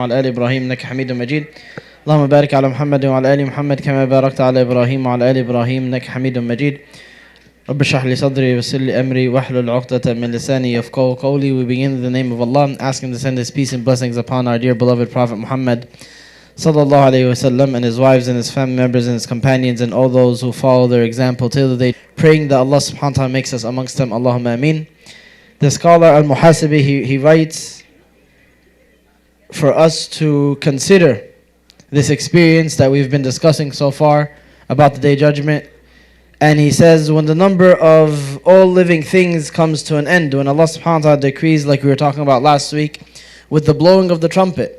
وعلى آل إبراهيم إنك حميد مجيد. اللهم بارك على محمد وعلى آل محمد كما باركت على إبراهيم وعلى آل إبراهيم إنك حميد مجيد. رب اشرح لي صدري ويسر لي أمري واحلل عقدة من لساني يفقهوا قولي. We begin in the name of Allah, asking to send His peace and blessings upon our dear beloved Prophet Muhammad sallallahu alayhi wasallam, and his wives and his family members and his companions and all those who follow their example till the day, praying that Allah subhanahu wa ta'ala makes us amongst them. Allahumma ameen. The scholar Al-Muhasibi, he writes for us to consider this experience that we've been discussing so far about the Day of Judgment. And he says, when the number of all living things comes to an end, when Allah subhanahu wa ta'ala decrees, like we were talking about last week, with the blowing of the trumpet,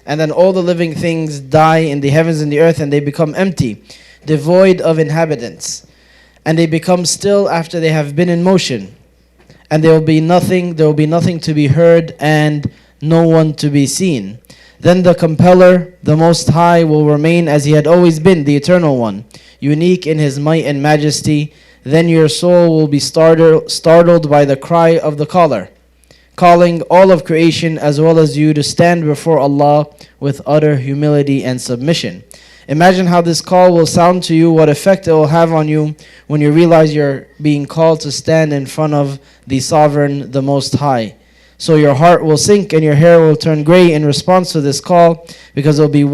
and then all the living things die in the heavens and the earth, and they become empty, devoid of inhabitants, and they become still after they have been in motion, and there will be nothing to be heard and no one to be seen. Then the Compeller, the Most High, will remain as He had always been, the Eternal One, unique in His might and majesty. Then your soul will be startled by the cry of the caller, calling all of creation as well as you to stand before Allah with utter humility and submission. Imagine how this call will sound to you, what effect it will have on you when you realize you're being called to stand in front of the Sovereign, the Most High. So your heart will sink and your hair will turn gray in response to this call, because it will be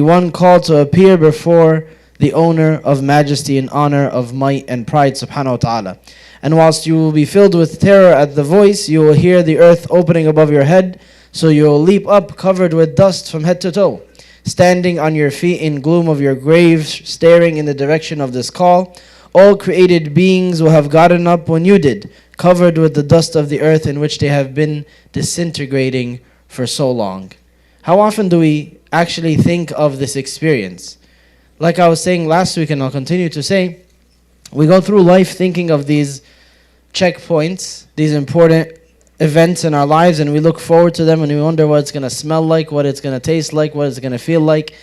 one call to appear before the owner of majesty and honor, of might and pride, subhanahu wa ta'ala. And whilst you will be filled with terror at the voice, you will hear the earth opening above your head, so you will leap up covered with dust from head to toe, standing on your feet in gloom of your grave, staring in the direction of this call. All created beings will have gotten up when you did, covered with the dust of the earth in which they have been disintegrating for so long. How often do we actually think of this experience? Like I was saying last week, and I'll continue to say, we go through life thinking of these checkpoints, these important events in our lives, and we look forward to them and we wonder what it's going to smell like, what it's going to taste like, what it's going to feel like.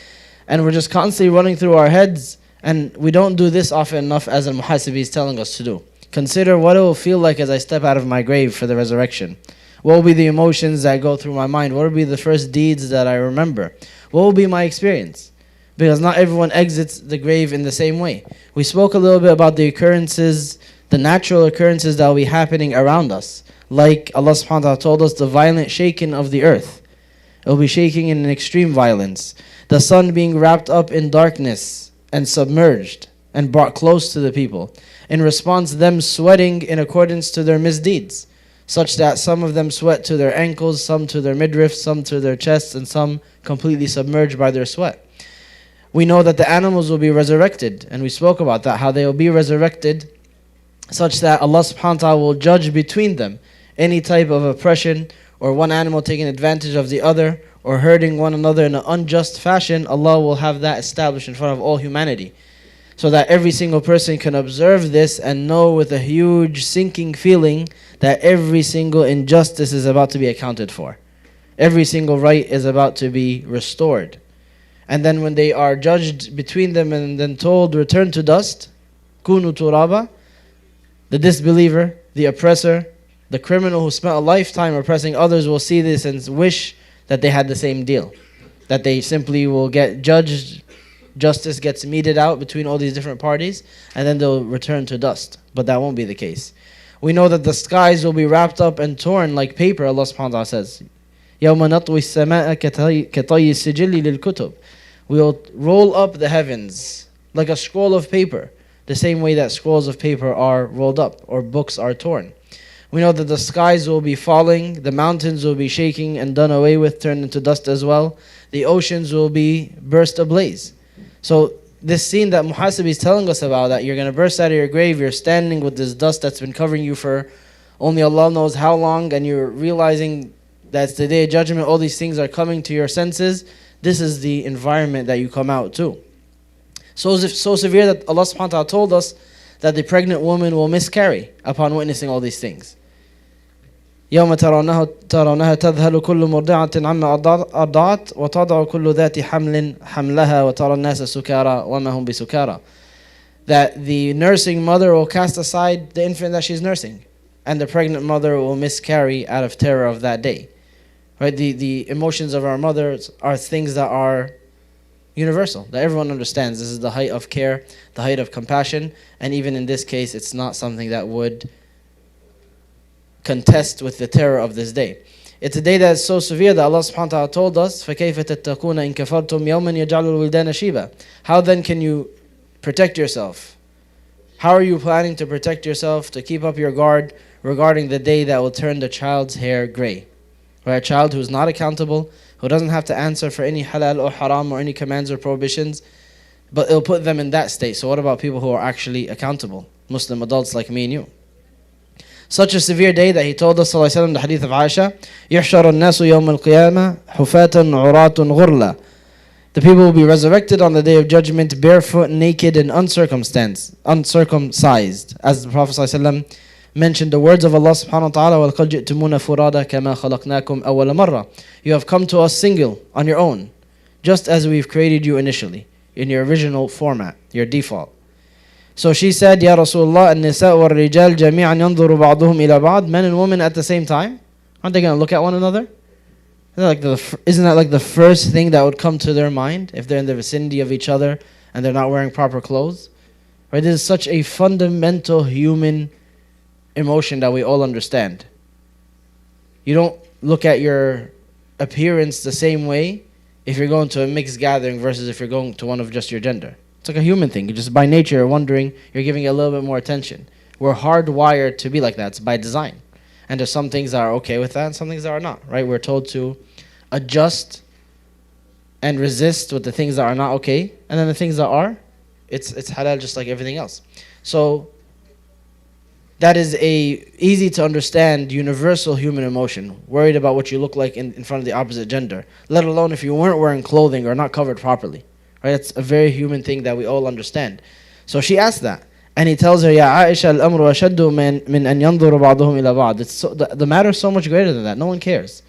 And we're just constantly running through our heads, and we don't do this often enough, as Al-Muhasibi is telling us to do. Consider what it will feel like as I step out of my grave for the resurrection. What will be the emotions that go through my mind? What will be the first deeds that I remember? What will be my experience? Because not everyone exits the grave in the same way. We spoke a little bit about the occurrences, the natural occurrences that will be happening around us. Like Allah subhanahu wa ta'ala told us, the violent shaking of the earth. It will be shaking in an extreme violence. The sun being wrapped up in darkness and submerged and brought close to the people. In response, them sweating in accordance to their misdeeds, such that some of them sweat to their ankles, some to their midriff, some to their chests, and some completely submerged by their sweat. We know that the animals will be resurrected, and we spoke about that, how they will be resurrected such that Allah subhanahu wa ta'ala will judge between them. Any type of oppression, or one animal taking advantage of the other, or hurting one another in an unjust fashion, Allah will have that established in front of all humanity, so that every single person can observe this and know with a huge sinking feeling that every single injustice is about to be accounted for. Every single right is about to be restored. And then when they are judged between them and then told, return to dust, kunu turaba, the disbeliever, the oppressor, the criminal who spent a lifetime oppressing others will see this and wish that they had the same deal, that they simply will get judged, justice gets meted out between all these different parties, and then they'll return to dust. But that won't be the case. We know that the skies will be wrapped up and torn like paper. Allah subhanahu wa ta'ala says, يَوْمَ نَطْوِي السَّمَاءَ كَطَيِّ السِّجِلِّ لِلْكُتُبِ. We will roll up the heavens like a scroll of paper, the same way that scrolls of paper are rolled up or books are torn. We know that the skies will be falling, the mountains will be shaking and done away with, turned into dust as well. The oceans will be burst ablaze. So this scene that Muhasibi is telling us about, that you're going to burst out of your grave, you're standing with this dust that's been covering you for only Allah knows how long, and you're realizing that it's the Day of Judgment, all these things are coming to your senses. This is the environment that you come out to. So severe that Allah subhanahu wa ta'ala told us that the pregnant woman will miscarry upon witnessing all these things. يوم ترونها تذهل كل مرضعة عما أرضعت وتضع كل ذات حمل حملها وترى الناس سكارى وما هم بسكارى. That the nursing mother will cast aside the infant that she's nursing, and the pregnant mother will miscarry out of terror of that day. right? The emotions of our mothers are things that are universal, that everyone understands. This is the height of care, the height of compassion, and even in this case, it's not something that would contest with the terror of this day. It's a day that is so severe that Allah subhanahu wa ta'ala told us, فَكَيْفَ تَتَّقُونَ إِن كَفَرْتُمْ يَوْمًا يَجْعَلُ الْوِلْدَانَ شِيبًا. How then can you protect yourself? How are you planning to protect yourself, to keep up your guard regarding the day that will turn the child's hair gray? Right? A child who is not accountable, who doesn't have to answer for any halal or haram or any commands or prohibitions, but it'll put them in that state. So what about people who are actually accountable? Muslim adults like me and you. Such a severe day that he told us, sallallahu alaihi wasallam, the hadith of Aisha, يَحْشَرُ النَّاسُ يَوْمَ الْقِيَامَةِ حُفَاةً عُرَاةٌ غُرْلًا. The people will be resurrected on the day of judgment, barefoot, naked, and uncircumcised. As the Prophet sallallahu alaihi wasallam mentioned the words of Allah subhanahu wa ta'ala, وَلَقَدْ جِئْتُمُونَ فُرَادًا كَمَا خَلَقْنَاكُمْ أَوَّلَ مَرَّةٍ. You have come to us single, on your own, just as we've created you initially, in your original format, your default. So she said, Ya Rasulullah, النساء والرجال جميعا ينظر بعضهم إلى بعض. Men and women at the same time, aren't they going to look at one another? Isn't that like the first thing that would come to their mind if they're in the vicinity of each other and they're not wearing proper clothes? Right? This is such a fundamental human emotion that we all understand. You don't look at your appearance the same way if you're going to a mixed gathering versus if you're going to one of just your gender. It's like a human thing. You just by nature you're wondering, you're giving it a little bit more attention. We're hardwired to be like that. It's by design. And there's some things that are okay with that and some things that are not, right? We're told to adjust and resist with the things that are not okay. And then the things that are, it's halal just like everything else. So that is a easy to understand universal human emotion. Worried about what you look like in front of the opposite gender. Let alone if you weren't wearing clothing or not covered properly. Right? It's a very human thing that we all understand. So she asked that. And he tells her, Ya Aisha, al-amru ashaddu min an yanzuru ba'duhum ila ba'd. The matter is so much greater than that. No one cares.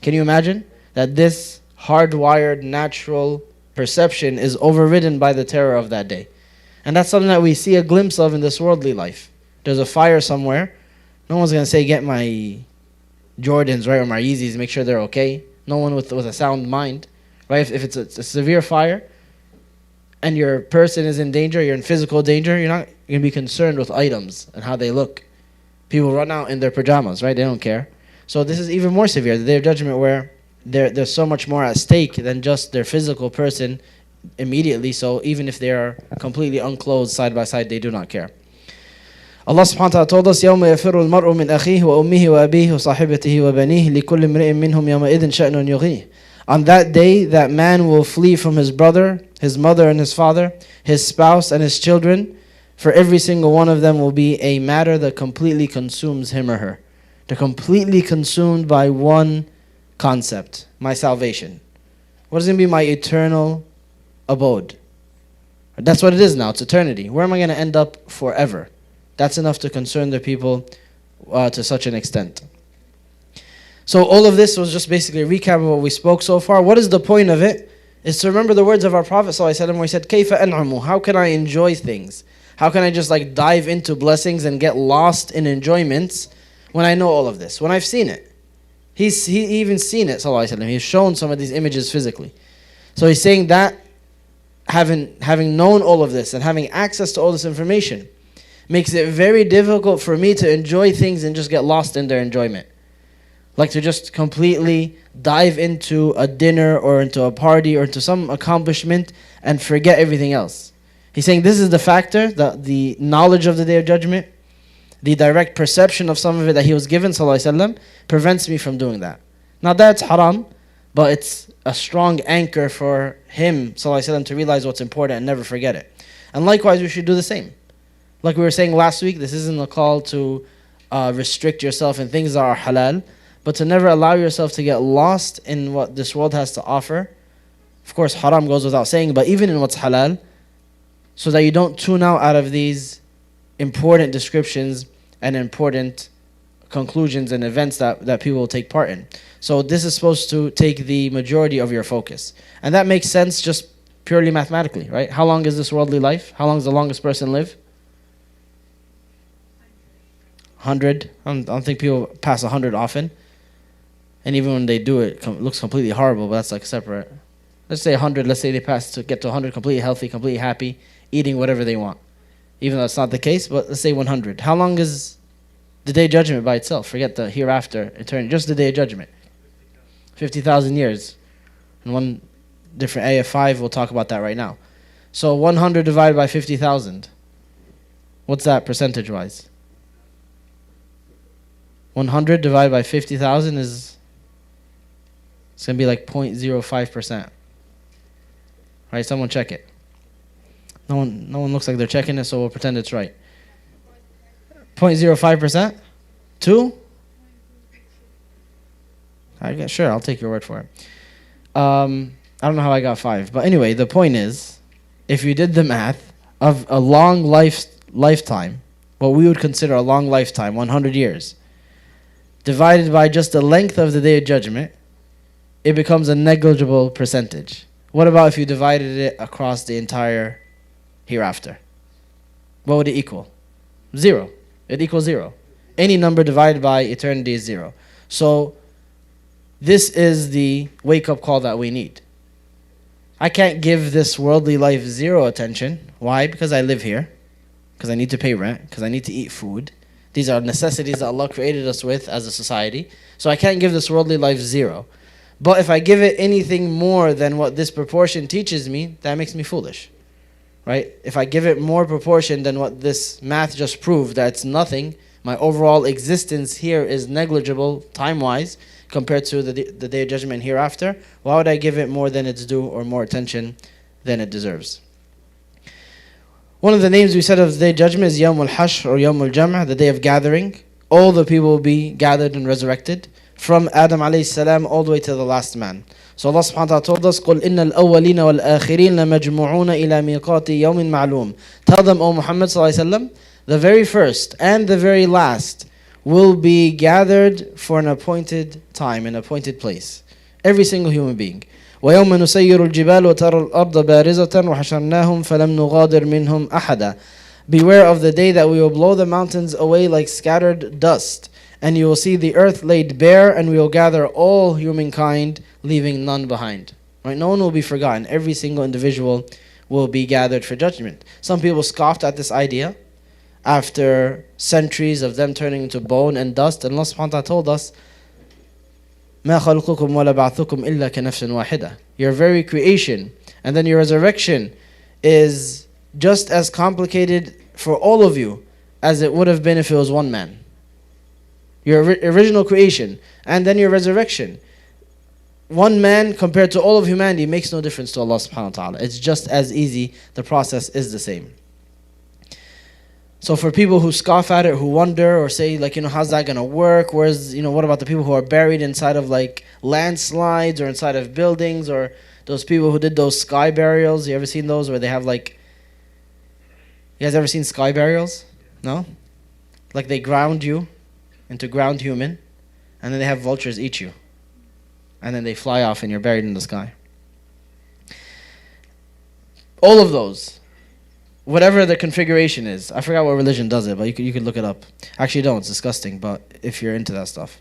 Can you imagine that this hardwired natural perception is overridden by the terror of that day? And that's something that we see a glimpse of in this worldly life. There's a fire somewhere. No one's going to say, get my Jordans, right, or my Yeezys, make sure they're okay. No one with a sound mind. Right? If it's a severe fire, and your person is in danger, you're in physical danger, you're not going to be concerned with items and how they look. People run out in their pajamas, right? They don't care. So this is even more severe, the Day of Judgment, where there's so much more at stake than just their physical person immediately. So even if they are completely unclothed side by side, they do not care. Allah subhanahu wa ta'ala told us, يَوْمَ يَفِرُّ الْمَرْءُ مِنْ أَخِيهِ وَأُمِّهِ وَأَبِيهِ وَصَاحِبَتِهِ وَبَنِيهِ لِكُلِّ امْرِئٍ مِّنْهُمْ يَوْمَئِذٍ شَأْنٌ يُغْنِيهِ. On that day, that man will flee from his brother, his mother and his father, his spouse and his children. For every single one of them will be a matter that completely consumes him or her. They're completely consumed by one concept, my salvation. What is going to be my eternal abode? That's what it is now, it's eternity. Where am I going to end up forever? That's enough to concern the people to such an extent. So all of this was just basically a recap of what we spoke so far. What is the point of it? Is to remember the words of our Prophet ﷺ where he said, كَيْفَ أَنْعُمُ. How can I enjoy things? How can I just like dive into blessings and get lost in enjoyments when I know all of this? When I've seen it. He even seen it, ﷺ. He's shown some of these images physically. So he's saying that having known all of this and having access to all this information makes it very difficult for me to enjoy things and just get lost in their enjoyment. Like to just completely dive into a dinner or into a party or into some accomplishment and forget everything else. He's saying this is the factor, the knowledge of the Day of Judgment, the direct perception of some of it that he was given, sallallahu alaihi wasallam, prevents me from doing that. Now that's haram, but it's a strong anchor for him, sallallahu alaihi wasallam, to realize what's important and never forget it. And likewise, we should do the same. Like we were saying last week, this isn't a call to restrict yourself in things that are halal, but to never allow yourself to get lost in what this world has to offer. Of course, haram goes without saying, but even in what's halal, so that you don't tune out of these important descriptions and important conclusions and events that people will take part in. So this is supposed to take the majority of your focus. And that makes sense just purely mathematically, right? How long is this worldly life? How long does the longest person live? 100. I don't think people pass 100 often. And even when they do it, it looks completely horrible, but that's like separate. Let's say 100, let's say they pass to get to 100, completely healthy, completely happy, eating whatever they want. Even though that's not the case, but let's say 100. How long is the day of judgment by itself? Forget the hereafter, eternity, just the day of judgment. 50,000 years. And one different ayah 5, we'll talk about that right now. So 100 divided by 50,000. What's that percentage-wise? 100 divided by 50,000 is, it's going to be like 0.05%. Right, someone check it. No one looks like they're checking it, so we'll pretend it's right. 0.05%? 2? Sure, I'll take your word for it. I don't know how I got 5. But anyway, the point is, if you did the math of a long lifetime, what we would consider a long lifetime, 100 years, divided by just the length of the day of judgment, it becomes a negligible percentage. What about if you divided it across the entire hereafter? What would it equal? 0. It equals 0. Any number divided by eternity is 0. So this is the wake-up call that we need. I can't give this worldly life 0 attention. Why? Because I live here. Because I need to pay rent. Because I need to eat food. These are necessities that Allah created us with as a society. So I can't give this worldly life 0. But if I give it anything more than what this proportion teaches me, that makes me foolish. Right? If I give it more proportion than what this math just proved, that it's nothing, my overall existence here is negligible time-wise compared to the day of judgment hereafter, why would I give it more than it's due or more attention than it deserves? One of the names we said of the day of judgment is Yawm al-Hashr or Yawm al-Jam'ah, the day of gathering. All the people will be gathered and resurrected, from Adam alayhi salam all the way to the last man. So Allah subhanahu wa ta'ala told us, قُلْ إِنَّ الْأَوَّلِينَ وَالْآخِرِينَ لَمَجْمُعُونَ إِلَى مِيقَاتِ يَوْمٍ مَعْلُومٍ. Tell them, O Muhammad sallallahu alayhi wa sallam, the very first and the very last will be gathered for an appointed time, an appointed place. Every single human being. وَيَوْمَ نُسَيِّرُ الْجِبَالُ وَتَرَى الْأَرْضَ بَارِزَةً وَحَشَرْنَاهُمْ فَلَمْ نُغَادِرْ مِنْهُمْ أَحَدًا. Beware of the day that we will blow the mountains away like scattered dust, and you will see the earth laid bare, and we will gather all humankind, leaving none behind. Right? No one will be forgotten. Every single individual will be gathered for judgment. Some people scoffed at this idea after centuries of them turning into bone and dust, and Allah subhanahu wa ta'ala told us, مَا خَلْقُكُمْ وَلَا بَعْثُكُمْ إِلَّا كَنَفْسٍ وَاحِدَةٍ. Your very creation and then your resurrection is just as complicated for all of you as it would have been if it was one man. Your original creation and then your resurrection. One man compared to all of humanity makes no difference to Allah subhanahu wa ta'ala. It's just as easy. The process is the same. So for people who scoff at it, who wonder or say like, how's that going to work? Where's, what about the people who are buried inside of like landslides or inside of buildings, or those people who did those sky burials? You ever seen those where they have like, you guys ever seen sky burials? No? Like they ground you into ground human, and then they have vultures eat you. And then they fly off and you're buried in the sky. All of those, whatever the configuration is, I forgot what religion does it, but you could look it up. Actually don't, it's disgusting, but if you're into that stuff.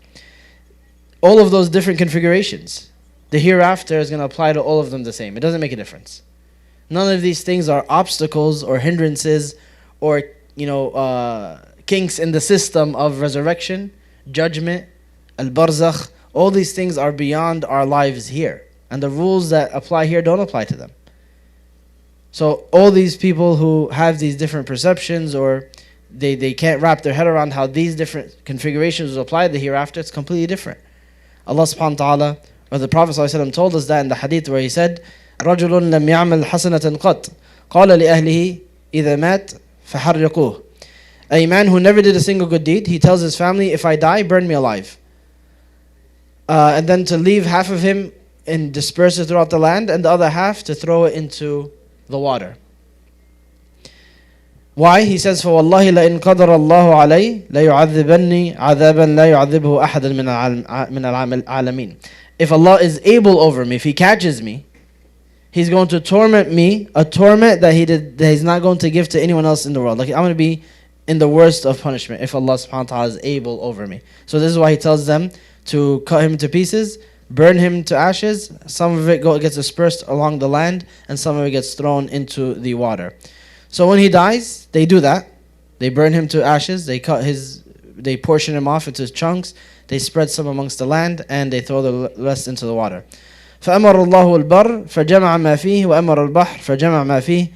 All of those different configurations, the hereafter is going to apply to all of them the same. It doesn't make a difference. None of these things are obstacles or hindrances or, kinks in the system of resurrection, judgment, al-barzakh. All these things are beyond our lives here. And the rules that apply here don't apply to them. So all these people who have these different perceptions, or they can't wrap their head around how these different configurations will apply to the hereafter, it's completely different. Allah subhanahu wa ta'ala, or the Prophet ﷺ told us that in the hadith where he said, رَجُلٌ لَمْ يَعْمَلْ حَسَنَةً قَطْ قَالَ لِأَهْلِهِ إِذَا مَاتْ فَحَرِّقُوهُ. A man who never did a single good deed, he tells his family, if I die, burn me alive. And then to leave half of him and disperse it throughout the land, and the other half to throw it into the water. Why? He says, فَوَاللَّهِ لَإِنْ قَدَرَ اللَّهُ عَلَيْهِ لَيُعَذِّبَنِّي عَذَابًا لَا يُعَذِّبُهُ أَحَدًا مِنَ الْعَالَمِينَ. If Allah is able over me, if He catches me, He's going to torment me, a torment that He's not going to give to anyone else in the world. Like, I'm going to be in the worst of punishment if Allah subhanahu wa ta'ala is able over me. So this is why He tells them to cut him to pieces, burn him to ashes. Some of it gets dispersed along the land, and some of it gets thrown into the water. So when he dies, they do that. They burn him to ashes, they portion him off into chunks, they spread some amongst the land, and they throw the rest into the water. فأمر الله البر فجمع ما فيه وأمر البحر فجمع ما فيه.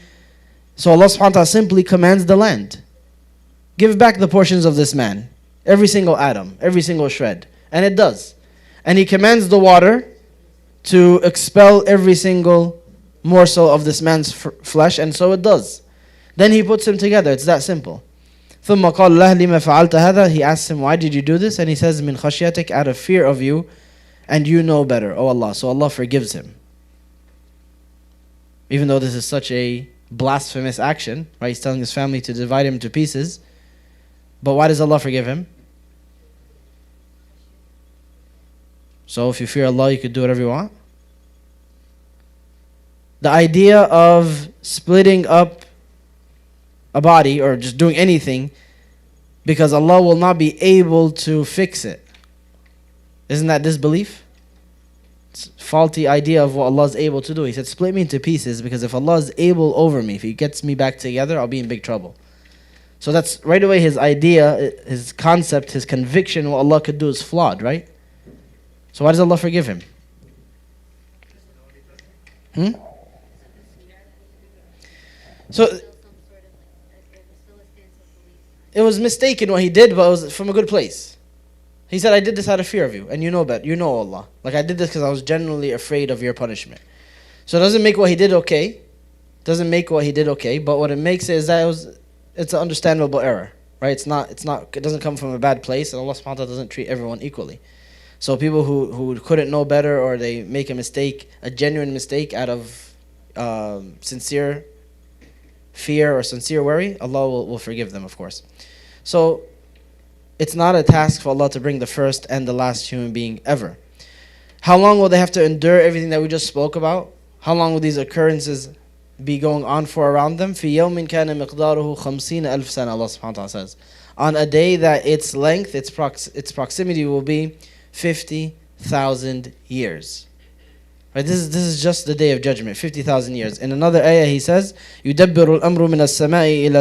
So Allah subhanahu wa ta'ala simply commands the land, give back the portions of this man, every single atom, every single shred. And it does. And He commands the water to expel every single morsel of this man's flesh, and so it does. Then He puts him together. It's that simple. ثم قال له لما فعلت هذا. He asks him, why did you do this? And he says, من خشيتك, out of fear of you, and you know better, O Allah. So Allah forgives him. Even though this is such a blasphemous action, right? He's telling his family to divide him to pieces. But why does Allah forgive him? So if you fear Allah, you could do whatever you want. The idea of splitting up a body or just doing anything because Allah will not be able to fix it, isn't that disbelief? It's a faulty idea of what Allah is able to do. He said, split me into pieces, because if Allah is able over me, if He gets me back together, I'll be in big trouble. So that's right away his idea, his concept, his conviction, what Allah could do is flawed, right? So why does Allah forgive him? So it was mistaken what he did, but it was from a good place. He said, I did this out of fear of you, and you know better. You know Allah. Like, I did this because I was genuinely afraid of your punishment. So it doesn't make what he did okay. Doesn't make what he did okay, but what it makes it is that it's an understandable error, right? It doesn't come from a bad place, and Allah subhanahu wa ta'ala doesn't treat everyone equally. So people who couldn't know better, or they make a mistake, a genuine mistake out of sincere fear or sincere worry, Allah will forgive them, of course. So it's not a task for Allah to bring the first and the last human being ever. How long will they have to endure everything that we just spoke about? How long will these occurrences be going on for around them? في يوم كان مقداره 50,000 سنة, Allah subhanahu wa ta'ala says. On a day that its length, its proximity will be 50,000 years. Right, this is just the day of judgment, 50,000 years. In another ayah he says, يدبر الأمر من السماء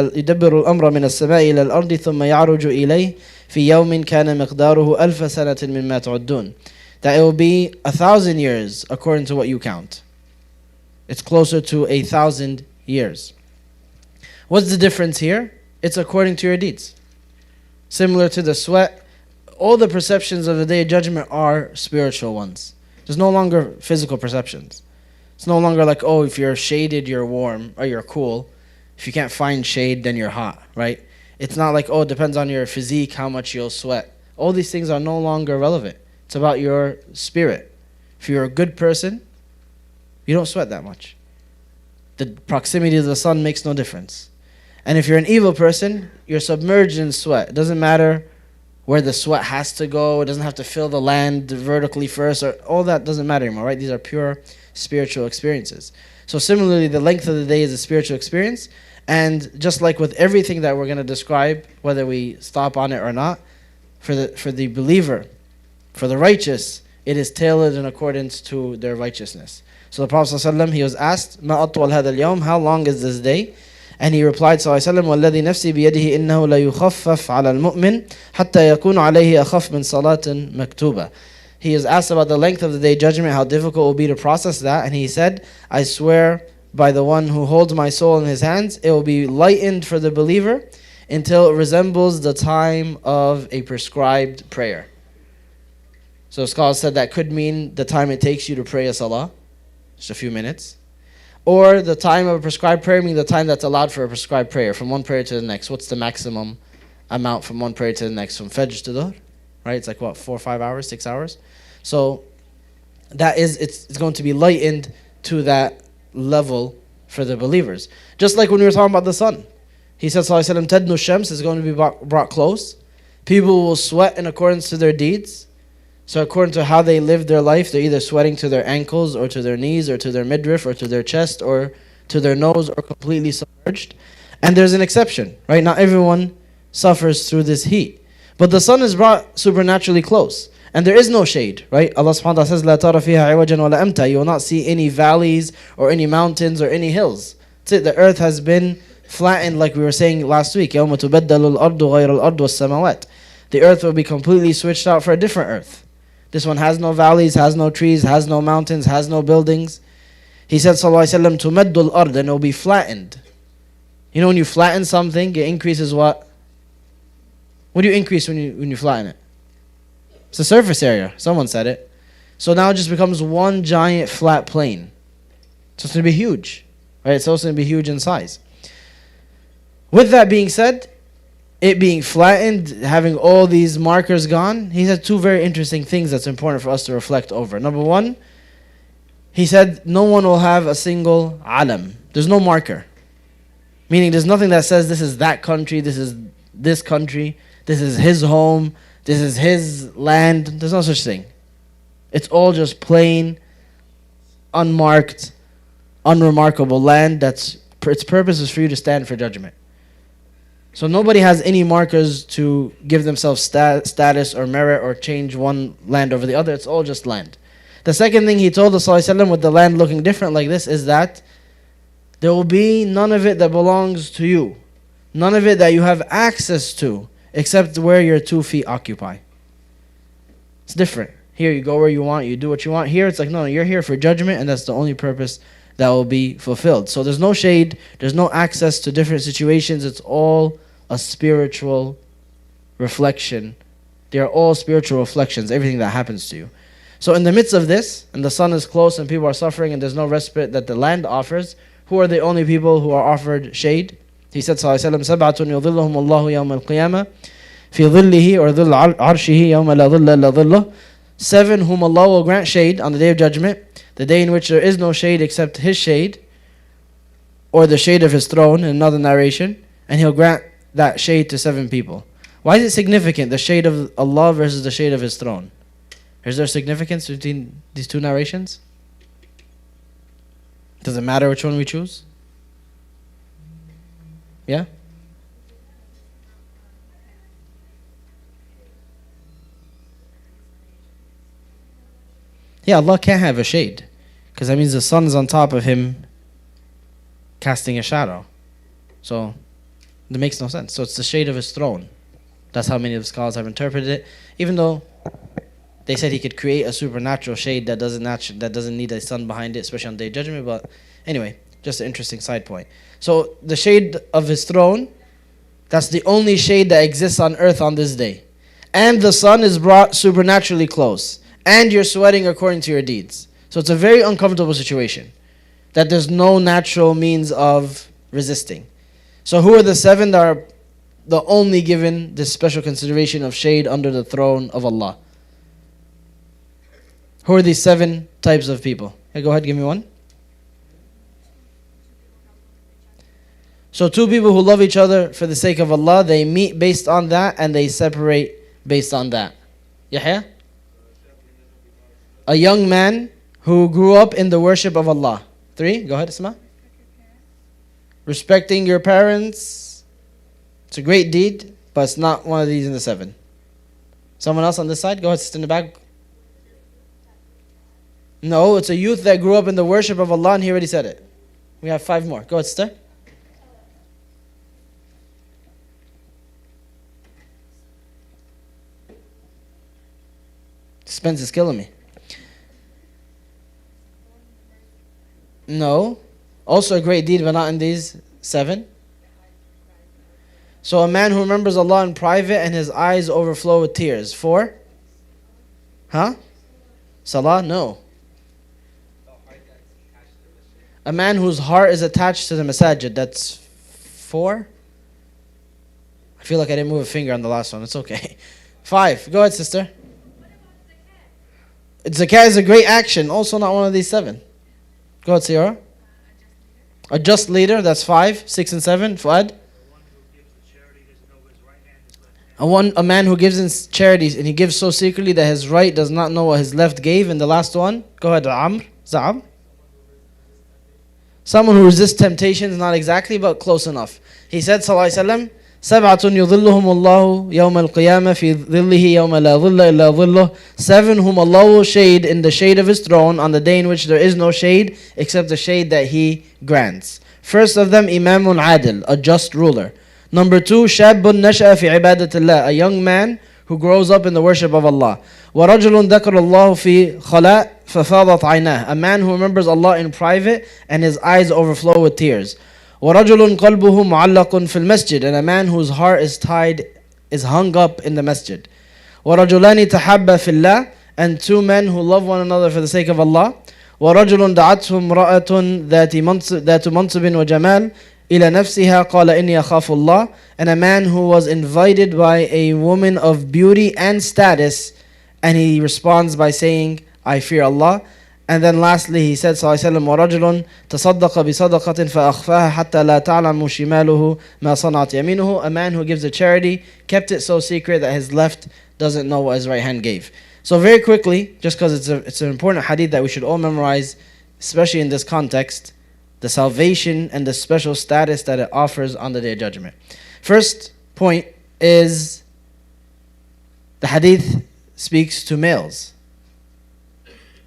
إلى الأرض ثم يعرج إليه في يوم كان مقداره 1000 سنة مما تعدون. That it will be 1,000 years according to what you count. It's closer to 1,000 years. What's the difference here? It's according to your deeds. Similar to the sweat, all the perceptions of the day of judgment are spiritual ones. There's no longer physical perceptions. It's no longer like, oh, if you're shaded, you're warm, or you're cool. If you can't find shade, then you're hot, right? It's not like, oh, it depends on your physique, how much you'll sweat. All these things are no longer relevant. It's about your spirit. If you're a good person, you don't sweat that much. The proximity of the sun makes no difference. And if you're an evil person, you're submerged in sweat. It doesn't matter where the sweat has to go. It doesn't have to fill the land vertically first. Or all that doesn't matter anymore, right? These are pure spiritual experiences. So similarly, the length of the day is a spiritual experience. And just like with everything that we're going to describe, whether we stop on it or not, for the believer, for the righteous, it is tailored in accordance to their righteousness. So the Prophet ﷺ, he was asked, مَا أَطْوَلْ هَذَا الْيَوْمِ, how long is this day? And he replied ﷺ, وَالَّذِي نَفْسِي بِيَدِهِ إِنَّهُ لَيُخَفَّفْ عَلَى الْمُؤْمِنِ حَتَّى يَكُونُ عَلَيْهِ أَخَفْ مِنْ صَلَاةٍ مَكْتُوبَةٍ. He is asked about the length of the day judgment, how difficult it will be to process that. And he said, I swear by the one who holds my soul in his hands, it will be lightened for the believer until it resembles the time of a prescribed prayer. So scholars said that could mean the time it takes you to pray a salah, just a few minutes. Or the time of a prescribed prayer, meaning the time that's allowed for a prescribed prayer, from one prayer to the next. What's the maximum amount from one prayer to the next? From Fajr to Dhuhr, right? It's like what, 4 or 5 hours, 6 hours? So that is, it's going to be lightened to that level for the believers. Just like when we were talking about the sun. He said, Sallallahu Alaihi Wasallam, Tadnu Shams is going to be brought close. People will sweat in accordance to their deeds. So according to how they live their life, they're either sweating to their ankles or to their knees or to their midriff or to their chest or to their nose or completely submerged. And there's an exception, right? Not everyone suffers through this heat. But the sun is brought supernaturally close. And there is no shade, right? Allah subhanahu wa ta'ala says, لا ترى فيها عوجا ولا أمتا. You will not see any valleys or any mountains or any hills. That's it. The earth has been flattened, like we were saying last week. يوم تبدل الأرض غير الأرض والسماوات. The earth will be completely switched out for a different earth. This one has no valleys, has no trees, has no mountains, has no buildings. He said, sallallahu alaihi wasallam, تمد الأرض, and it will be flattened. You know when you flatten something, it increases what? What do you increase when you flatten it? It's the surface area. Someone said it. So now it just becomes one giant flat plane. So it's going to be huge. Right? It's also going to be huge in size. With that being said, it being flattened, having all these markers gone, he said two very interesting things that's important for us to reflect over. Number one, he said no one will have a single alam. There's no marker. Meaning there's nothing that says this is that country, this is this country, this is his home, this is his land. There's no such thing. It's all just plain, unmarked, unremarkable land that's its purpose is for you to stand for judgment. So nobody has any markers to give themselves status or merit or change one land over the other. It's all just land. The second thing he told us, sallallahu alaihi wasallam, with the land looking different like this is that there will be none of it that belongs to you. None of it that you have access to except where your 2 feet occupy. It's different. Here you go where you want, you do what you want. Here it's like, no, you're here for judgment, and that's the only purpose that will be fulfilled. So there's no shade, there's no access to different situations. It's all a spiritual reflection. They are all spiritual reflections, everything that happens to you. So in the midst of this, and the sun is close and people are suffering and there's no respite that the land offers, who are the only people who are offered shade? He said, sallallahu alaihi wasallam, سَبْعَةٌ يُظِلُّهُمُ اللَّهُ يَوْمَ الْقِيَامَةِ فِي ظِلِّهِ or ظِلِّ عَرْشِهِ يَوْمَ لَا ظِلَّ إِلَّا ظِلُّهُ. 7 whom Allah will grant shade on the day of judgment, the day in which there is no shade except His shade, or the shade of His throne in another narration, and He'll grant that shade to 7 people. Why is it significant, the shade of Allah versus the shade of His throne? Is there significance between these two narrations? Does it matter which one we choose? Yeah? Yeah, Allah can't have a shade, because that means the sun is on top of Him casting a shadow. So that makes no sense. So it's the shade of His throne. That's how many of the scholars have interpreted it. Even though they said He could create a supernatural shade that doesn't need a sun behind it, especially on the Day of Judgment. But anyway, just an interesting side point. So the shade of His throne, that's the only shade that exists on earth on this day. And the sun is brought supernaturally close. And you're sweating according to your deeds. So it's a very uncomfortable situation that there's no natural means of resisting. So who are the 7 that are the only given this special consideration of shade under the throne of Allah? Who are these 7 types of people? Okay, go ahead, give me one. So 2 people who love each other for the sake of Allah, they meet based on that and they separate based on that. Yahya? A young man who grew up in the worship of Allah. 3, go ahead, Isma. Respecting your parents. It's a great deed, but it's not one of these in the 7. Someone else on this side? Go ahead, sit in the back. No, it's a youth that grew up in the worship of Allah, and he already said it. We have 5 more. Go ahead, sister. Suspense is killing me. No. Also a great deed, but not in these 7. So a man who remembers Allah in private and his eyes overflow with tears. 4? Huh? Salah? No. A man whose heart is attached to the masajid. That's 4? I feel like I didn't move a finger on the last one. It's okay. 5. Go ahead, sister. Zakat is a great action. Also not one of these 7. Go ahead, Sierra. A just leader, that's 5, 6 and 7. Fuad. A man who gives in charities and he gives so secretly that his right does not know what his left gave. And the last one, go ahead, Amr. Za'am. Someone who resists temptations, not exactly, but close enough. He said, sallallahu alaihi wasallam, سبعة يظلهم الله يوم القيامة في ظله يوم لا ظل إلا ظله. Seven whom Allah will shade in the shade of His throne on the day in which there is no shade except the shade that He grants. First of them, Imamun Adil, a just ruler. Number two, Shabun Nasha'a fi ibadatillah, a young man who grows up in the worship of Allah. وَرَجُلٌ ذَكَرَ اللَّهُ فِي خَلَاءٍ فَفَاضَتْ عَيْنَاهُ, a man who remembers Allah in private and his eyes overflow with tears. وَرَجُلٌ قَلْبُهُ مُعَلَّقٌ فِي الْمَسْجِدِ, and a man whose heart is hung up in the masjid. وَرَجُلَانِ تَحَبَّ فِي اللَّهِ, and two men who love one another for the sake of Allah. وَرَجُلٌ دَعَتْهُ امْرَأَةٌ ذَاتُ مَنْصِبٍ وَجَمَالٍ إِلَى نَفْسِهَا قَالَ إِنِّي أَخَافُ اللَّهِ, and a man who was invited by a woman of beauty and status, and he responds by saying, I fear Allah. And then lastly he said sallallahu alaihi wasallam, وَرَجُلٌ تَصَدَّقَ بِصَدَقَةٍ فَأَخْفَاهَا حَتَّى لَا تَعْلَمُ شِمَالُهُ مَا صَنَعَتْ يَمِينُهُ, a man who gives a charity, kept it so secret that his left doesn't know what his right hand gave. So very quickly, just because it's an important hadith that we should all memorize, especially in this context, the salvation and the special status that it offers on the Day of Judgment. First point is the hadith speaks to males,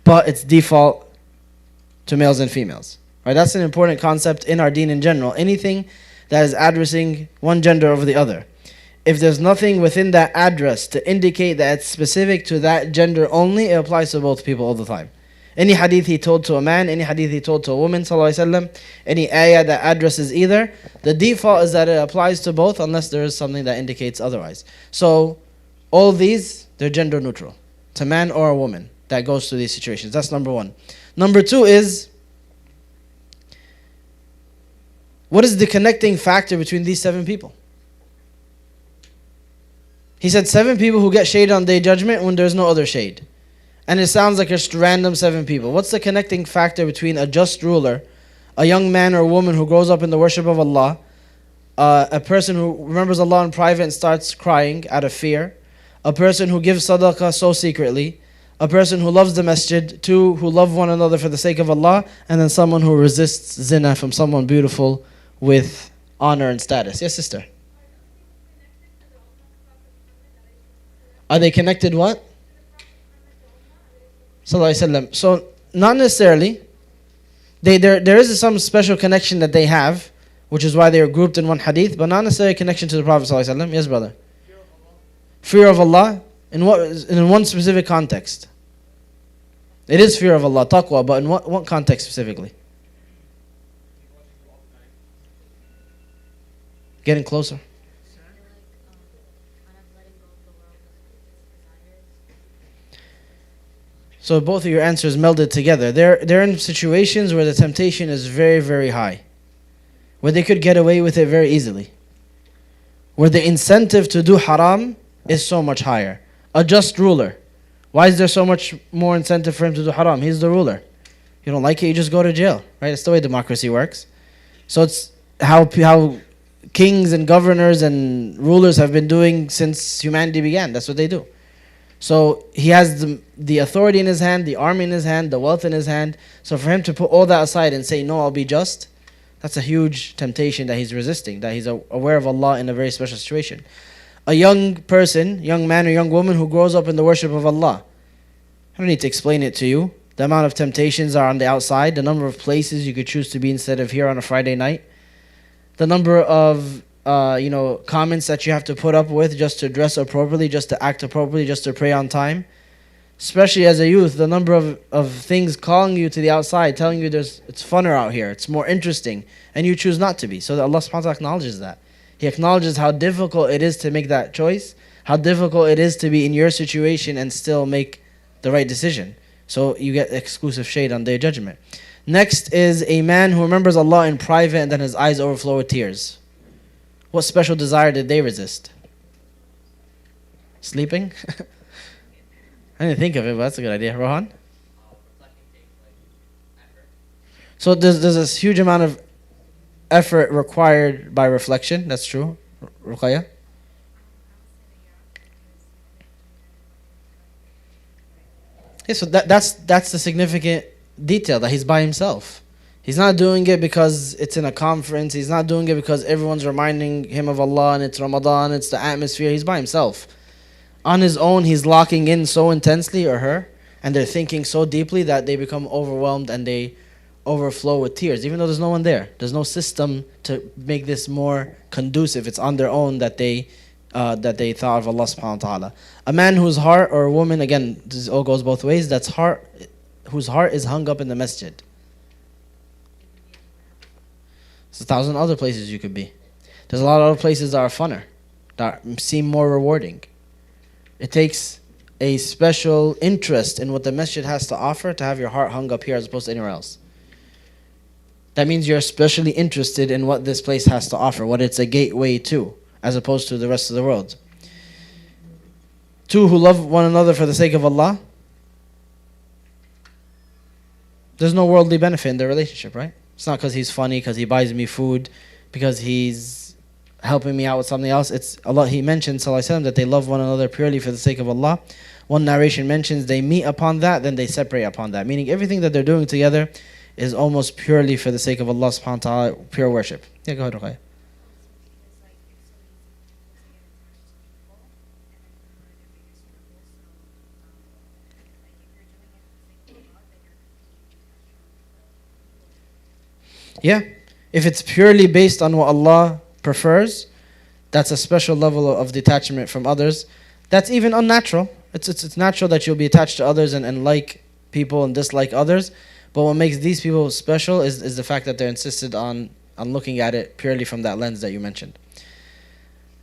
but it's default to males and females. Right? That's an important concept in our deen in general. Anything that is addressing one gender over the other, if there's nothing within that address to indicate that it's specific to that gender only, it applies to both people all the time. Any hadith he told to a man, any hadith he told to a woman, sallallahu alaihi wasallam, any ayah that addresses either, the default is that it applies to both unless there is something that indicates otherwise. So all of these, they're gender neutral. It's a man or a woman that goes through these situations. That's number one. Number two is, what is the connecting factor between these seven people? He said 7 people who get shade on Day of Judgment when there's no other shade. And it sounds like just random 7 people. What's the connecting factor between a just ruler, a young man or woman who grows up in the worship of Allah, a person who remembers Allah in private and starts crying out of fear, a person who gives sadaqah so secretly, a person who loves the masjid, 2 who love one another for the sake of Allah, and then someone who resists zina from someone beautiful with honor and status. Yes, sister? Are they connected what? Sallallahu Alaihi Wasallam. So, not necessarily. There is some special connection that they have, which is why they are grouped in one hadith, but not necessarily a connection to the Prophet Sallallahu Alaihi Wasallam. Yes, brother? Fear of Allah. In one specific context. It is fear of Allah, taqwa, but in what context specifically? Getting closer. So both of your answers melded together. They're in situations where the temptation is very, very high, where they could get away with it very easily, where the incentive to do haram is so much higher. A just ruler, why is there so much more incentive for him to do haram? He's the ruler. You don't like it, you just go to jail, right? That's the way democracy works. So it's how kings and governors and rulers have been doing since humanity began. That's what they do. So he has the authority in his hand, the army in his hand, the wealth in his hand. So for him to put all that aside and say, no, I'll be just, that's a huge temptation that he's resisting, that he's aware of Allah in a very special situation. A young person, young man or young woman who grows up in the worship of Allah, I don't need to explain it to you. The amount of temptations are on the outside, the number of places you could choose to be instead of here on a Friday night, the number of comments that you have to put up with just to dress appropriately, just to act appropriately, just to pray on time. Especially as a youth, the number of things calling you to the outside, telling you it's funner out here, it's more interesting, and you choose not to be. So that Allah subhanahu wa ta'ala acknowledges that. He acknowledges how difficult it is to make that choice, how difficult it is to be in your situation and still make the right decision. So you get exclusive shade on Day of Judgment. Next is a man who remembers Allah in private and then his eyes overflow with tears. What special desire did they resist? Sleeping? I didn't think of it, but that's a good idea. Rohan? So there's this huge amount of effort required by reflection. That's true. Ruqayya? Yeah, so that's the significant detail, that he's by himself. He's not doing it because it's in a conference. He's not doing it because everyone's reminding him of Allah and it's Ramadan, it's the atmosphere. He's by himself. On his own, he's locking in so intensely, or her, and they're thinking so deeply that they become overwhelmed and they overflow with tears, even though there's no one there. There's no system to make this more conducive. It's on their own that they thought of Allah subhanahu wa ta'ala. A man whose heart, or a woman, again, this all goes both ways, whose heart is hung up in the masjid. There's 1,000 other places you could be. There's a lot of other places that are funner, that seem more rewarding. It takes a special interest in what the masjid has to offer to have your heart hung up here as opposed to anywhere else. That means you're especially interested in what this place has to offer, what it's a gateway to, as opposed to the rest of the world. Two who love one another for the sake of Allah. There's no worldly benefit in their relationship, right? It's not because he's funny, because he buys me food, because he's helping me out with something else. It's Allah. He mentioned, sallallahu alaihi wasallam, that they love one another purely for the sake of Allah. One narration mentions they meet upon that, then they separate upon that. Meaning everything that they're doing together is almost purely for the sake of Allah subhanahu wa ta'ala, pure worship. Yeah, go ahead, Ruqayya. Yeah, if it's purely based on what Allah prefers, that's a special level of detachment from others. That's even unnatural. It's natural that you'll be attached to others and like people and dislike others. But what makes these people special is the fact that they're insisted on looking at it purely from that lens that you mentioned.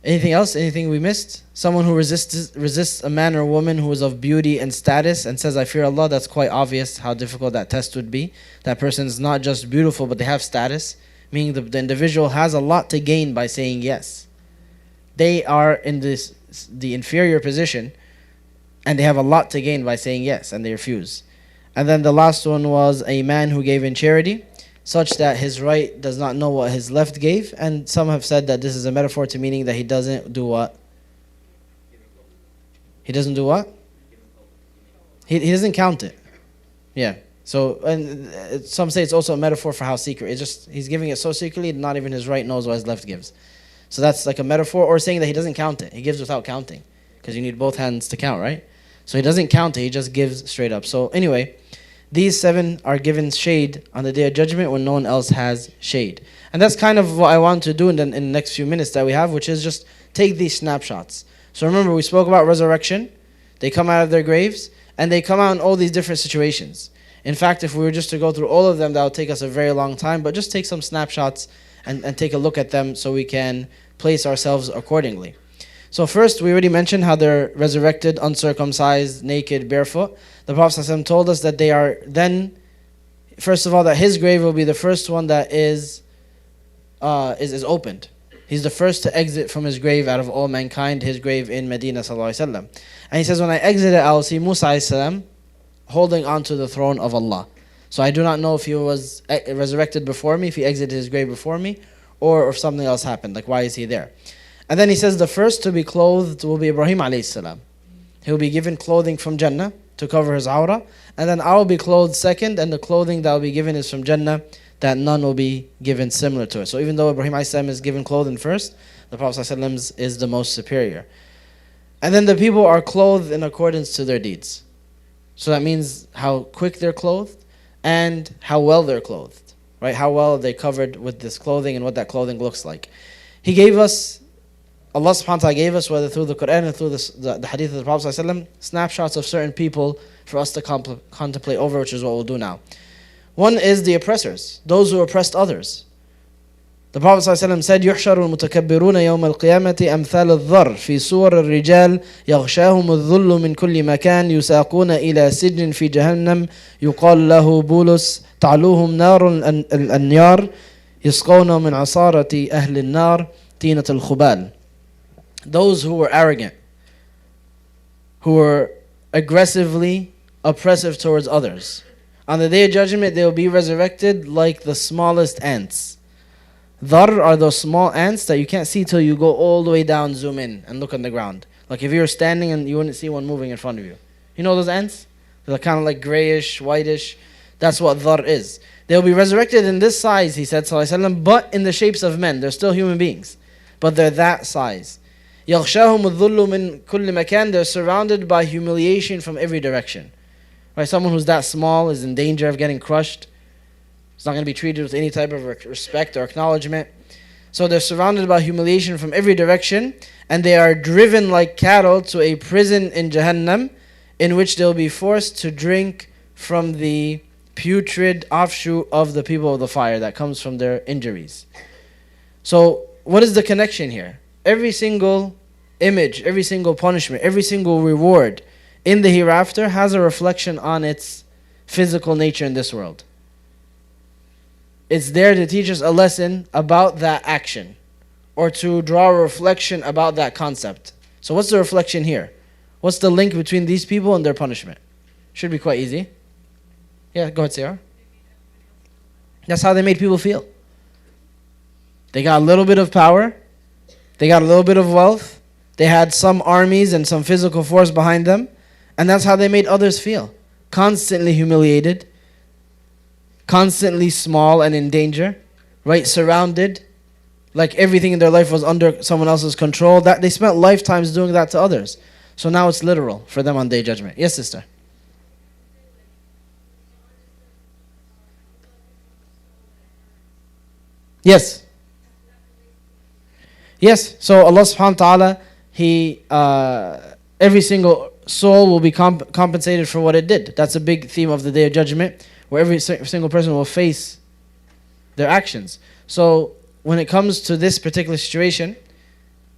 Anything else? Anything we missed? Someone who resists a man or woman who is of beauty and status and says, I fear Allah, that's quite obvious how difficult that test would be. That person is not just beautiful, but they have status, meaning the individual has a lot to gain by saying yes. They are in the inferior position, and they have a lot to gain by saying yes, and they refuse. And then the last one was a man who gave in charity, such that his right does not know what his left gave. And some have said that this is a metaphor to meaning that he doesn't do what? He doesn't do what? He doesn't count it. Yeah. So, and some say it's also a metaphor for how secret. It's just, he's giving it so secretly, not even his right knows what his left gives. So that's like a metaphor, or saying that he doesn't count it. He gives without counting, because you need both hands to count, right? So he doesn't count it, he just gives straight up. So anyway, these 7 are given shade on the Day of Judgment when no one else has shade. And that's kind of what I want to do in the next few minutes that we have, which is just take these snapshots. So remember, we spoke about resurrection. They come out of their graves, and they come out in all these different situations. In fact, if we were just to go through all of them, that would take us a very long time, but just take some snapshots and take a look at them so we can place ourselves accordingly. So first, we already mentioned how they're resurrected, uncircumcised, naked, barefoot. The Prophet ﷺ told us that they are then, first of all, that his grave will be the first one that is opened. He's the first to exit from his grave out of all mankind, his grave in Medina sallallahu alaihi wasallam. And he says, when I exit it, I will see Musa alayhi salam holding onto the throne of Allah. So I do not know if he was resurrected before me, if he exited his grave before me, or if something else happened. Like, why is he there? And then he says the first to be clothed will be Ibrahim alayhi salam. He will be given clothing from Jannah to cover his awrah. And then I will be clothed second, and the clothing that will be given is from Jannah, that none will be given similar to it. So even though Ibrahim alayhi salam is given clothing first, the Prophet ﷺ is the most superior. And then the people are clothed in accordance to their deeds. So that means how quick they're clothed and how well they're clothed. Right? How well they covered with this clothing and what that clothing looks like. He gave us, Allah subhanahu wa ta'ala gave us, whether through the Quran and through the hadith of the Prophet ﷺ, snapshots of certain people for us to contemplate over, which is what we'll do now. One is the oppressors, those who oppressed others. The Prophet ﷺ said, يُحْشَرُ الْمُتَكَبِّرُونَ يَوْمَ الْقِيَامَةِ أَمْثَالَ الذَّرِّ فِي صُوَرِ الرِّجَالِ يَغْشَاهُمُ الذُّلُّ مِنْ كُلِّ مَكَانٍ يُسَاقُونَ إِلَى سِجْنٍ فِي جَهَنَّمَ يُقَالُ لَهُ بُولُسٍ تَعْلُوهُمْ نَارٌ النِّيَارِ يُسْقَوْنَ مِنْ عَصَارَةِ أَهْلِ النَّارِ تِينَةَ الْخُبَالِ. Those who were arrogant, who were aggressively oppressive towards others. On the Day of Judgment, they will be resurrected like the smallest ants. Dhar are those small ants that you can't see till you go all the way down, zoom in, and look on the ground. Like if you were standing and you wouldn't see one moving in front of you. You know those ants? They're kind of like grayish, whitish. That's what dhar is. They'll be resurrected in this size, he said, sallallahu alaihi wasallam, but in the shapes of men. They're still human beings, but they're that size. يَغْشَاهُمُ الظُّلُّ مِنْ كُلِّ مَكَانٍ. They're surrounded by humiliation from every direction. Right? Someone who's that small is in danger of getting crushed. It's not going to be treated with any type of respect or acknowledgement. So they're surrounded by humiliation from every direction, and they are driven like cattle to a prison in Jahannam, in which they'll be forced to drink from the putrid offshoot of the people of the fire that comes from their injuries. So what is the connection here? Every single image, every single punishment, every single reward in the hereafter has a reflection on its physical nature in this world. It's there to teach us a lesson about that action, or to draw a reflection about that concept. So what's the reflection here? What's the link between these people and their punishment? Should be quite easy. Yeah, go ahead, Sarah. That's how they made people feel. They got a little bit of power. They got a little bit of wealth. They had some armies and some physical force behind them. And that's how they made others feel. Constantly humiliated. Constantly small and in danger. Right? Surrounded. Like everything in their life was under someone else's control. That they spent lifetimes doing that to others. So now it's literal for them on Day of Judgment. Yes, sister? Yes. Yes, so Allah subhanahu wa ta'ala, every single soul will be compensated for what it did. That's a big theme of the Day of Judgment, where every single person will face their actions. So when it comes to this particular situation,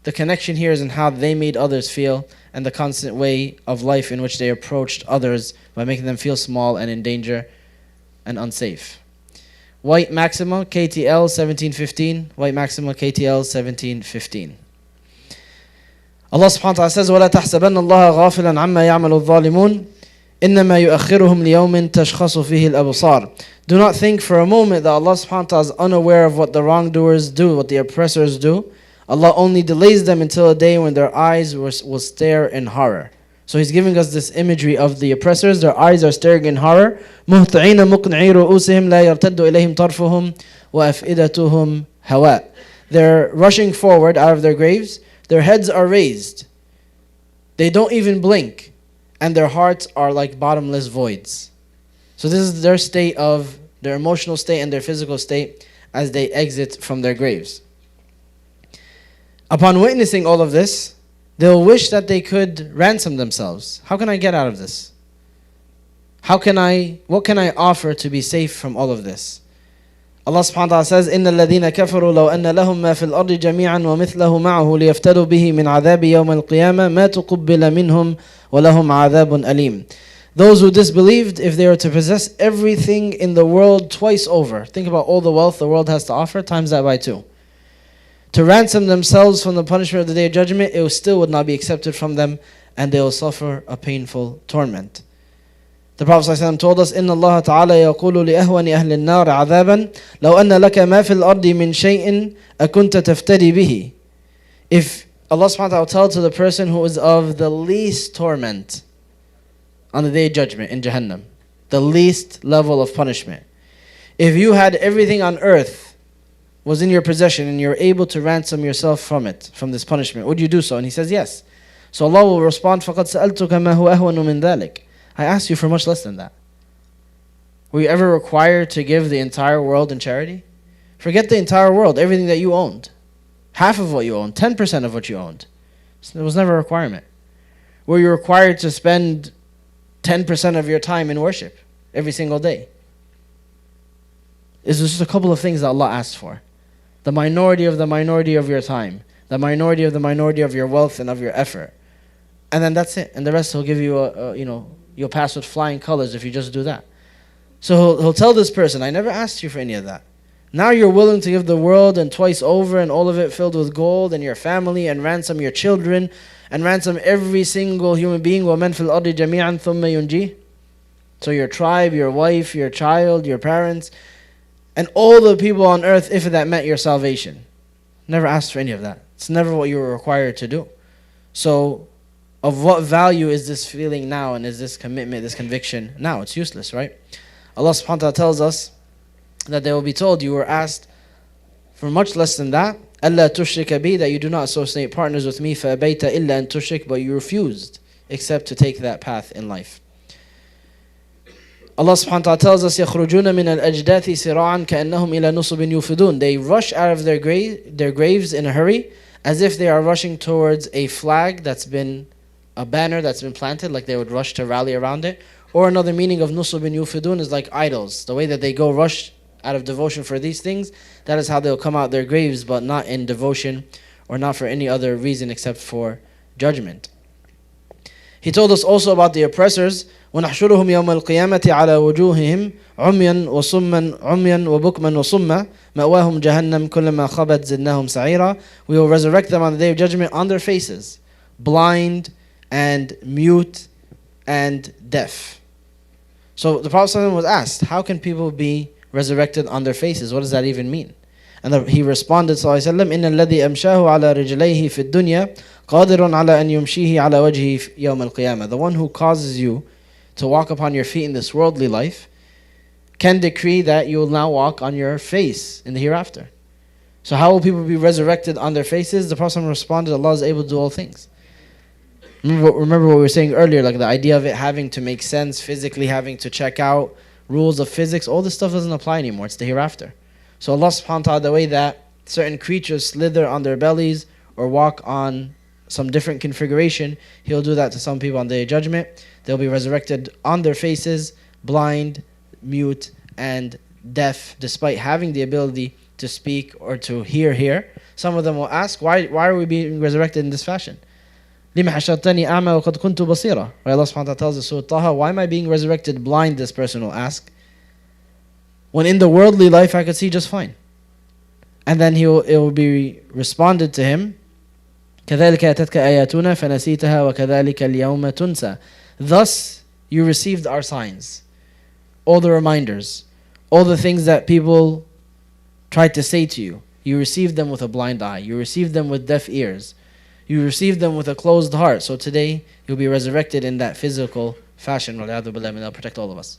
the connection here is in how they made others feel and the constant way of life in which they approached others by making them feel small and in danger and unsafe. White Maxima, KTL 1715. White Maxima, KTL 1715. Allah subhanahu wa ta'ala says, وَلَا تَحْسَبَنَّ اللَّهَ غَافِلًا عَمَّا يَعْمَلُ الظَّالِمُونَ إِنَّمَا يُؤَخِّرُهُمْ لِيَوْمٍ تَشْخَصُ فِيهِ الْأَبْصَارِ. Do not think for a moment that Allah subhanahu wa ta'ala is unaware of what the wrongdoers do, what the oppressors do. Allah only delays them until a day when their eyes will stare in horror. So He's giving us this imagery of the oppressors. Their eyes are staring in horror. مُهْطِعِينَ مُقْنِعِي رُؤُوسِهِمْ لَا يَرْتَدُّ إِلَيْهِمْ طَرْفُهُمْ وَأَفْئِدَتُهُمْ هَوَاء. They're rushing forward out of their graves. Their heads are raised. They don't even blink. And their hearts are like bottomless voids. So this is their state of, their emotional state and their physical state as they exit from their graves. Upon witnessing all of this, they'll wish that they could ransom themselves. How can I get out of this? What can I offer to be safe from all of this? Allah subhanahu wa ta'ala says, إِنَّ الَّذِينَ كَفَرُوا لَوْ أَنَّ لَهُم مَّا فِي الْأَرْضِ جَمِيعًا وَمِثْلَهُ مَعَهُ لِيَفْتَدُوا بِهِ مِنْ عَذَابِ يَوْمِ الْقِيَامَةِ مَا تُقُبِّلَ مِنْهُمْ وَلَهُمْ عَذَابٌ أَلِيمٌ. Those who disbelieved, if they were to possess everything in the world twice over, think about all the wealth the world has to offer, times that by 2. To ransom themselves from the punishment of the Day of Judgment, it still would not be accepted from them, and they will suffer a painful torment. The Prophet ﷺ told us, إِنَّ اللَّهَ تَعَالَى يَقُولُ لِأَهْوَنِ أَهْلِ النَّارِ عَذَابًا لَوْ أَنَّ لَكَ مَا فِي الْأَرْضِ مِنْ شَيْءٍ أَكُنْتَ تَفْتَدِي بِهِ. If Allah subhanahu wa ta'ala will tell to the person who is of the least torment on the Day of Judgment in Jahannam, the least level of punishment, if you had everything on earth was in your possession and you're able to ransom yourself from it, from this punishment, would you do so? And he says yes. So Allah will respond, فَقَدْ سَأَلْتُكَ مَا هُوَ أَهْوَنُ مِنْ ذَلِكَ. I asked you for much less than that. Were you ever required to give the entire world in charity? Forget the entire world, everything that you owned. Half of what you owned, 10% of what you owned. It was never a requirement. Were you required to spend 10% of your time in worship every single day? It's just a couple of things that Allah asked for. The minority of your time. The minority of your wealth and of your effort. And then that's it. And the rest He'll give you you'll pass with flying colors if you just do that. So he'll tell this person, I never asked you for any of that. Now you're willing to give the world and twice over and all of it filled with gold and your family and ransom your children and ransom every single human being. وَمَنْ فِي الْأَرْضِ جَمِيعًا ثُمَّ يُنْجِيهِ. So your tribe, your wife, your child, your parents, and all the people on earth if that meant your salvation. Never asked for any of that. It's never what you were required to do. So of what value is this feeling now and is this commitment, this conviction now? It's useless, right? Allah subhanahu wa ta'ala tells us that they will be told, you were asked for much less than that. أَلَّا تُشْرِكَ بِي, that you do not associate partners with me. فَأَبَيْتَ إِلَّا أَن تُشْرِكَ, but you refused except to take that path in life. Allah subhanahu wa ta'ala tells us, يَخْرُجُونَ مِنَ الْأَجْدَاثِ سِرَاعًا كَأَنَّهُمْ إِلَى نُصُبٍ يُوفِدُونَ. They rush out of their graves in a hurry, as if they are rushing towards a flag a banner that's been planted, like they would rush to rally around it. Or another meaning of نُصُبٍ يُوفِدُونَ is like idols. The way that they go rush out of devotion for these things, that is how they'll come out their graves, but not in devotion or not for any other reason except for judgment. He told us also about the oppressors. وَنَحْشُرُهُمْ يَوْمَ الْقِيَامَةِ عَلَى وُجُوهِهِمْ عُمْيًا وَصُمًّا عُمْيًا وَبُكْمًا وَصُمًّا مَأْوَاهُمْ جَهَنَّمْ كُلَّمَا خَبَتْ زِدْنَاهُمْ سَعِيرًا. We will resurrect them on the day of judgment on their faces, blind and mute and deaf. So the Prophet ﷺ was asked, how can people be resurrected on their faces? What does that even mean? And he responded, sallallahu alayhi wa sallam, إِنَّ الَّذِي أَمْشَاهُ عَلَى رِجْلَيْهِ فِي الدُّنْيَا قَادِرٌ عَلَى أَنْ يُمْشِيهِ عَلَى وَجْهِهِ يَوْمَ الْقِيَامَةِ. The one who causes you to walk upon your feet in this worldly life can decree that you will now walk on your face in the hereafter. So how will people be resurrected on their faces? The Prophet responded, Allah is able to do all things. Remember what we were saying earlier, like the idea of it having to make sense, physically having to check out rules of physics, all this stuff doesn't apply anymore. It's the hereafter. So Allah subhanahu wa ta'ala, the way that certain creatures slither on their bellies or walk on some different configuration, He'll do that to some people on the day of judgment. They'll be resurrected on their faces, blind, mute, and deaf, despite having the ability to speak or to hear. Some of them will ask, why are we being resurrected in this fashion? لِمَ حَشَرْتَنِي أَعْمَى وَقَدْ كُنْتُ بَصِيرًا. Allah subhanahu wa ta'ala tells us, Surah Taha, why am I being resurrected blind, this person will ask, when in the worldly life I could see just fine. And then it will be responded to him, كَذَلِكَ أَتَتْكَ آيَاتُنَا فَنَسِيتَهَا وَكَذَلِكَ الْيَوْمَ تُنْسَى. Thus you received our signs, all the reminders, all the things that people tried to say to you. You received them with a blind eye. You received them with deaf ears. You received them with a closed heart. So today you'll be resurrected in that physical fashion. May Allah protect all of us.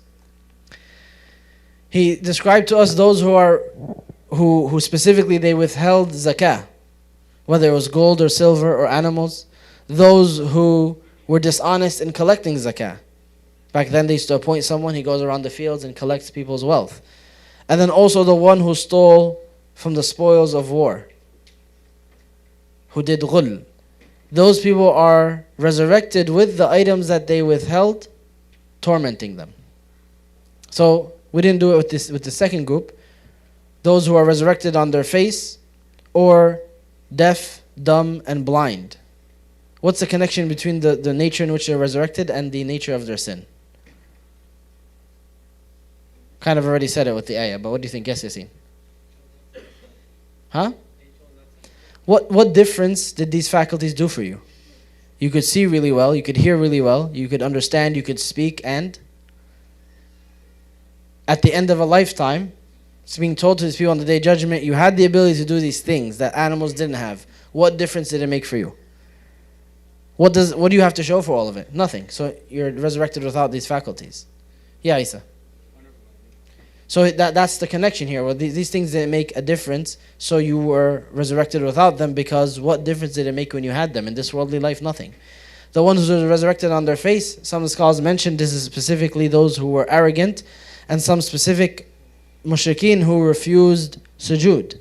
He described to us those who specifically they withheld zakah, whether it was gold or silver or animals. Those who were dishonest in collecting zakah. Back then they used to appoint someone, he goes around the fields and collects people's wealth. And then also the one who stole from the spoils of war, who did ghul. Those people are resurrected with the items that they withheld, tormenting them. So we didn't do it with the second group. Those who are resurrected on their face, or deaf, dumb, and blind. What's the connection between the nature in which they're resurrected and the nature of their sin? Kind of already said it with the ayah, but what do you think? Yes, Yasin. Huh? What difference did these faculties do for you? You could see really well, you could hear really well, you could understand, you could speak, and at the end of a lifetime, it's being told to these people on the day of judgment, you had the ability to do these things that animals didn't have. What difference did it make for you? What do you have to show for all of it? Nothing. So you're resurrected without these faculties. Yeah, Isa. So that's the connection here. Well, these things didn't make a difference, so you were resurrected without them, because what difference did it make when you had them? In this worldly life, nothing. The ones who were resurrected on their face, some of the scholars mentioned this is specifically those who were arrogant, and some specific mushrikeen who refused sujood.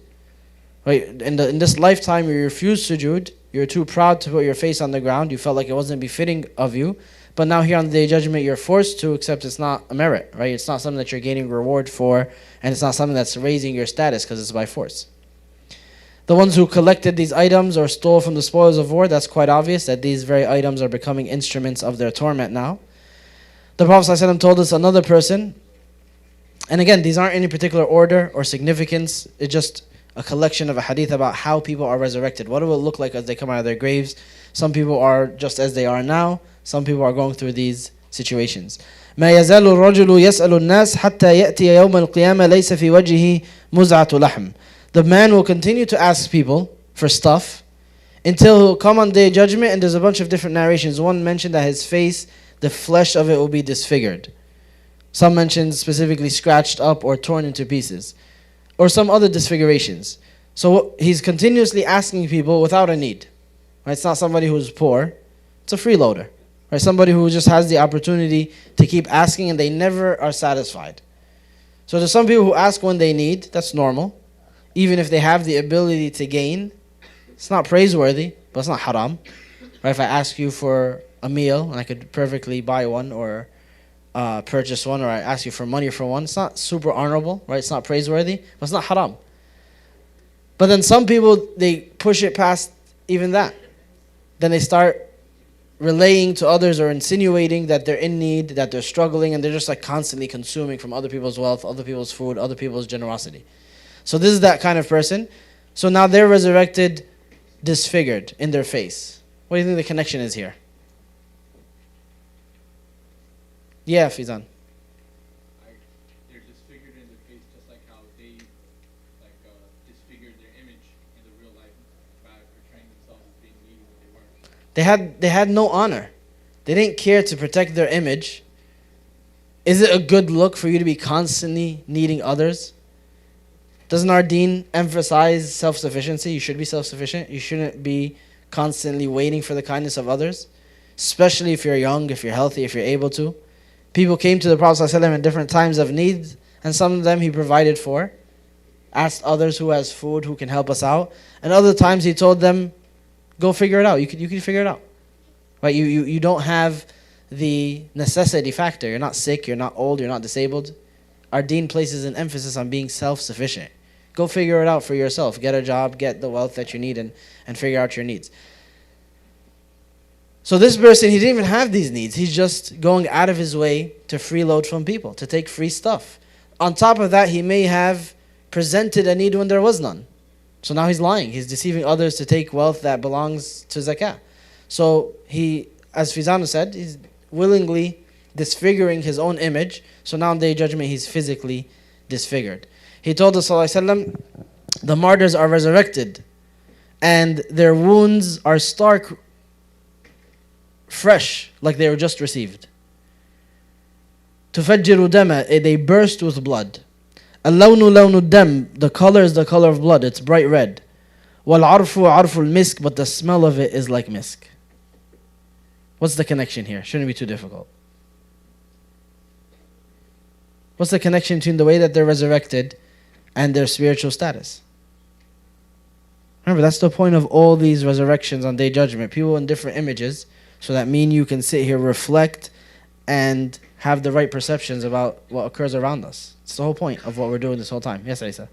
Right? In this lifetime, you refused sujood. You were too proud to put your face on the ground. You felt like it wasn't befitting of you. But now here on the day of judgment, you're forced to, except it's not a merit, right? It's not something that you're gaining reward for, and it's not something that's raising your status because it's by force. The ones who collected these items or stole from the spoils of war, that's quite obvious that these very items are becoming instruments of their torment now. The Prophet ﷺ told us another person, and again, these aren't any particular order or significance, it's just a collection of a hadith about how people are resurrected. What it will look like as they come out of their graves. Some people are just as they are now. Some people are going through these situations. ما يزال الرجل يسأل الناس حتى يأتي يوم القيامة ليس في وجهه مزعة لحم. The man will continue to ask people for stuff until he'll come on the day of judgment, and there's a bunch of different narrations. One mentioned that his face, the flesh of it will be disfigured. Some mention specifically scratched up or torn into pieces, or some other disfigurations. So he's continuously asking people without a need. Right? It's not somebody who's poor. It's a freeloader. Right? Somebody who just has the opportunity to keep asking and they never are satisfied. So there's some people who ask when they need. That's normal. Even if they have the ability to gain. It's not praiseworthy, but it's not haram. Right? If I ask you for a meal and I could perfectly buy one or purchase one, or I ask you for money for one, it's not super honorable, right? It's not praiseworthy, but it's not haram. But then some people, they push it past even that. Then they start relaying to others or insinuating that they're in need, that they're struggling, and they're just like constantly consuming from other people's wealth, other people's food, other people's generosity. So this is that kind of person. So now they're resurrected disfigured in their face. What do you think the connection is here? Yeah, Fizan. They're disfigured in their face just like how they disfigured their image in the real life by portraying themselves as being needy when they weren't. They had no honor. They didn't care to protect their image. Is it a good look for you to be constantly needing others? Doesn't our deen emphasize self-sufficiency? You should be self-sufficient. You shouldn't be constantly waiting for the kindness of others, especially if you're young, if you're healthy, if you're able to. People came to the Prophet ﷺ in different times of need, and some of them he provided for. Asked others who has food, who can help us out. And other times he told them, go figure it out. You can figure it out. Right? You don't have the necessity factor. You're not sick, you're not old, you're not disabled. Our deen places an emphasis on being self-sufficient. Go figure it out for yourself. Get a job, get the wealth that you need, and figure out your needs. So this person, he didn't even have these needs. He's just going out of his way to freeload from people, to take free stuff. On top of that, he may have presented a need when there was none. So now he's lying. He's deceiving others to take wealth that belongs to zakah. So he, as Fizan said, he's willingly disfiguring his own image. So now in the Day of Judgment, he's physically disfigured. He told us, ﷺ, the martyrs are resurrected and their wounds are stark fresh, like they were just received. تُفَجِّرُ دَمَ, they burst with blood. اللَّوْنُ لَوْنُ الدَّمِ, the color is the color of blood, it's bright red. وَالْعَرْفُ عَرْفُ الْمِسْكِ, but the smell of it is like misk. What's the connection here? Shouldn't be too difficult. What's the connection between the way that they're resurrected and their spiritual status? Remember, that's the point of all these resurrections on Day of Judgment. People in different images, so that me and you can sit here, reflect, and have the right perceptions about what occurs around us. It's the whole point of what we're doing this whole time. Yes, Aisa.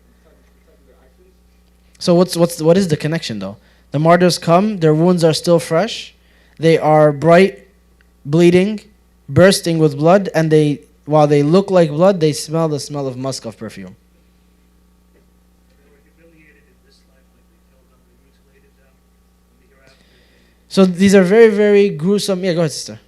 So what is the connection though? The martyrs come, their wounds are still fresh, they are bright, bleeding, bursting with blood, and while they look like blood, they smell the smell of musk, of perfume. So these are very, very gruesome. Yeah, go ahead, sister.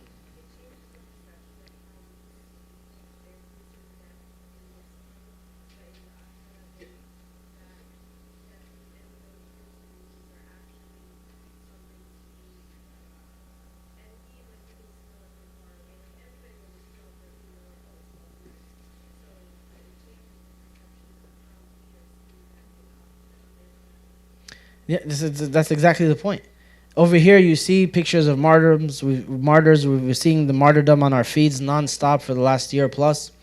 Yeah, that's exactly the point. Over here, you see pictures of martyrs. We're seeing the martyrdom on our feeds non-stop for the last year plus.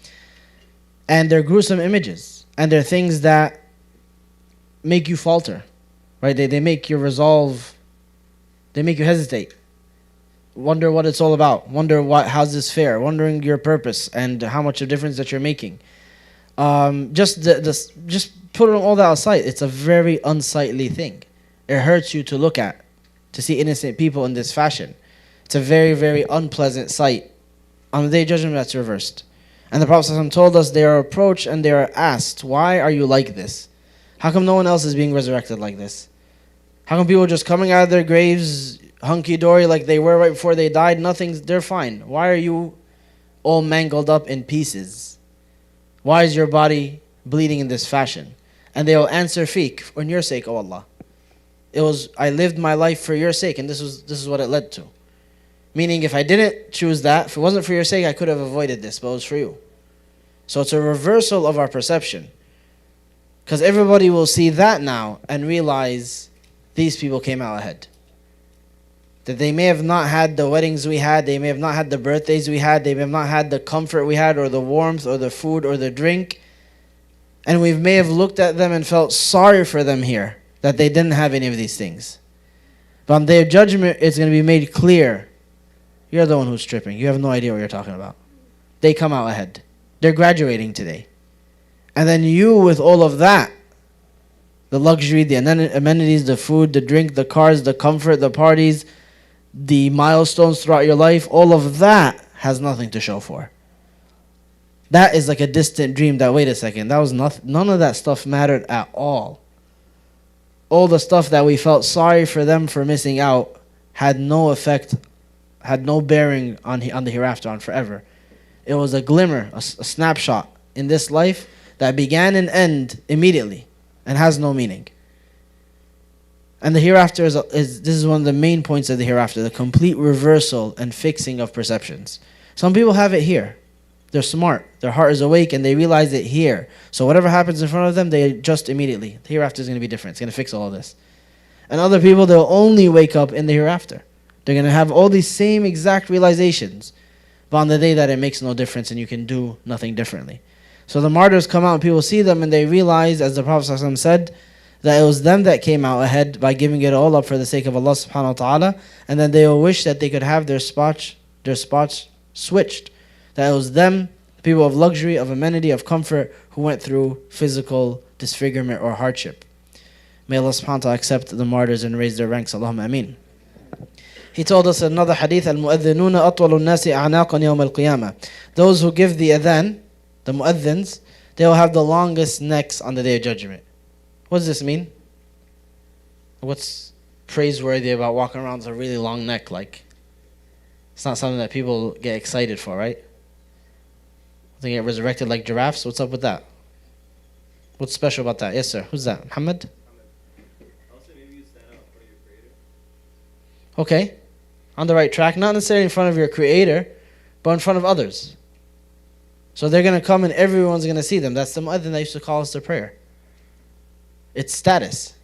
And they're gruesome images. And they're things that make you falter. Right? They make you resolve. They make you hesitate. Wonder what it's all about. Wonder how's this fair. Wondering your purpose and how much of difference that you're making. Just put all that aside. It's a very unsightly thing. It hurts you to look at. To see innocent people in this fashion. It's a very, very unpleasant sight. On the Day of Judgment, that's reversed. And the Prophet ﷺ told us they are approached and they are asked, why are you like this? How come no one else is being resurrected like this? How come people are just coming out of their graves hunky-dory like they were right before they died? They're fine. Why are you all mangled up in pieces? Why is your body bleeding in this fashion? And they will answer, Feek, on your sake, O Allah. I lived my life for your sake, and this is what it led to. Meaning, if I didn't choose that, if it wasn't for your sake, I could have avoided this, but it was for you. So it's a reversal of our perception. Because everybody will see that now and realize these people came out ahead. That they may have not had the weddings we had, they may have not had the birthdays we had, they may have not had the comfort we had, or the warmth, or the food, or the drink. And we may have looked at them and felt sorry for them here, that they didn't have any of these things. But on the day of judgment, it's going to be made clear, you're the one who's tripping. You have no idea what you're talking about. They come out ahead. They're graduating today. And then you, with all of that, the luxury, the amenities, the food, the drink, the cars, the comfort, the parties, the milestones throughout your life, all of that has nothing to show for. That is like a distant dream that, wait a second, that was nothing. None of that stuff mattered at all. All the stuff that we felt sorry for them for missing out had no effect, had no bearing on the hereafter, on forever. It was a glimmer, a snapshot in this life that began and end immediately and has no meaning. And the hereafter this is one of the main points of the hereafter, the complete reversal and fixing of perceptions. Some people have it here. They're smart. Their heart is awake and they realize it here. So whatever happens in front of them, they adjust immediately. The hereafter is going to be different. It's going to fix all of this. And other people, they'll only wake up in the hereafter. They're going to have all these same exact realizations, but on the day that it makes no difference and you can do nothing differently. So the martyrs come out and people see them and they realize, as the Prophet ﷺ said, that it was them that came out ahead by giving it all up for the sake of Allah subhanahu wa ta'ala, and then they will wish that they could have their spots switched. That it was them, people of luxury, of amenity, of comfort, who went through physical disfigurement or hardship. May Allah subhanahu wa ta'ala accept the martyrs and raise their ranks. Allahumma ameen. He told us in another hadith, Al-mu'adhinuna atwalu nasi a'naqan yawm al-qiyamah. Those who give the adhan, the mu'adhins, they will have the longest necks on the day of judgment. What does this mean? What's praiseworthy about walking around with a really long neck? Like, it's not something that people get excited for, right? They get resurrected like giraffes. What's up with that? What's special about that? Yes, sir. Who's that? Mohammad? Okay. On the right track. Not necessarily in front of your creator, but in front of others. So they're going to come and everyone's going to see them. That's the mu'adhin that used to call us to prayer. It's status.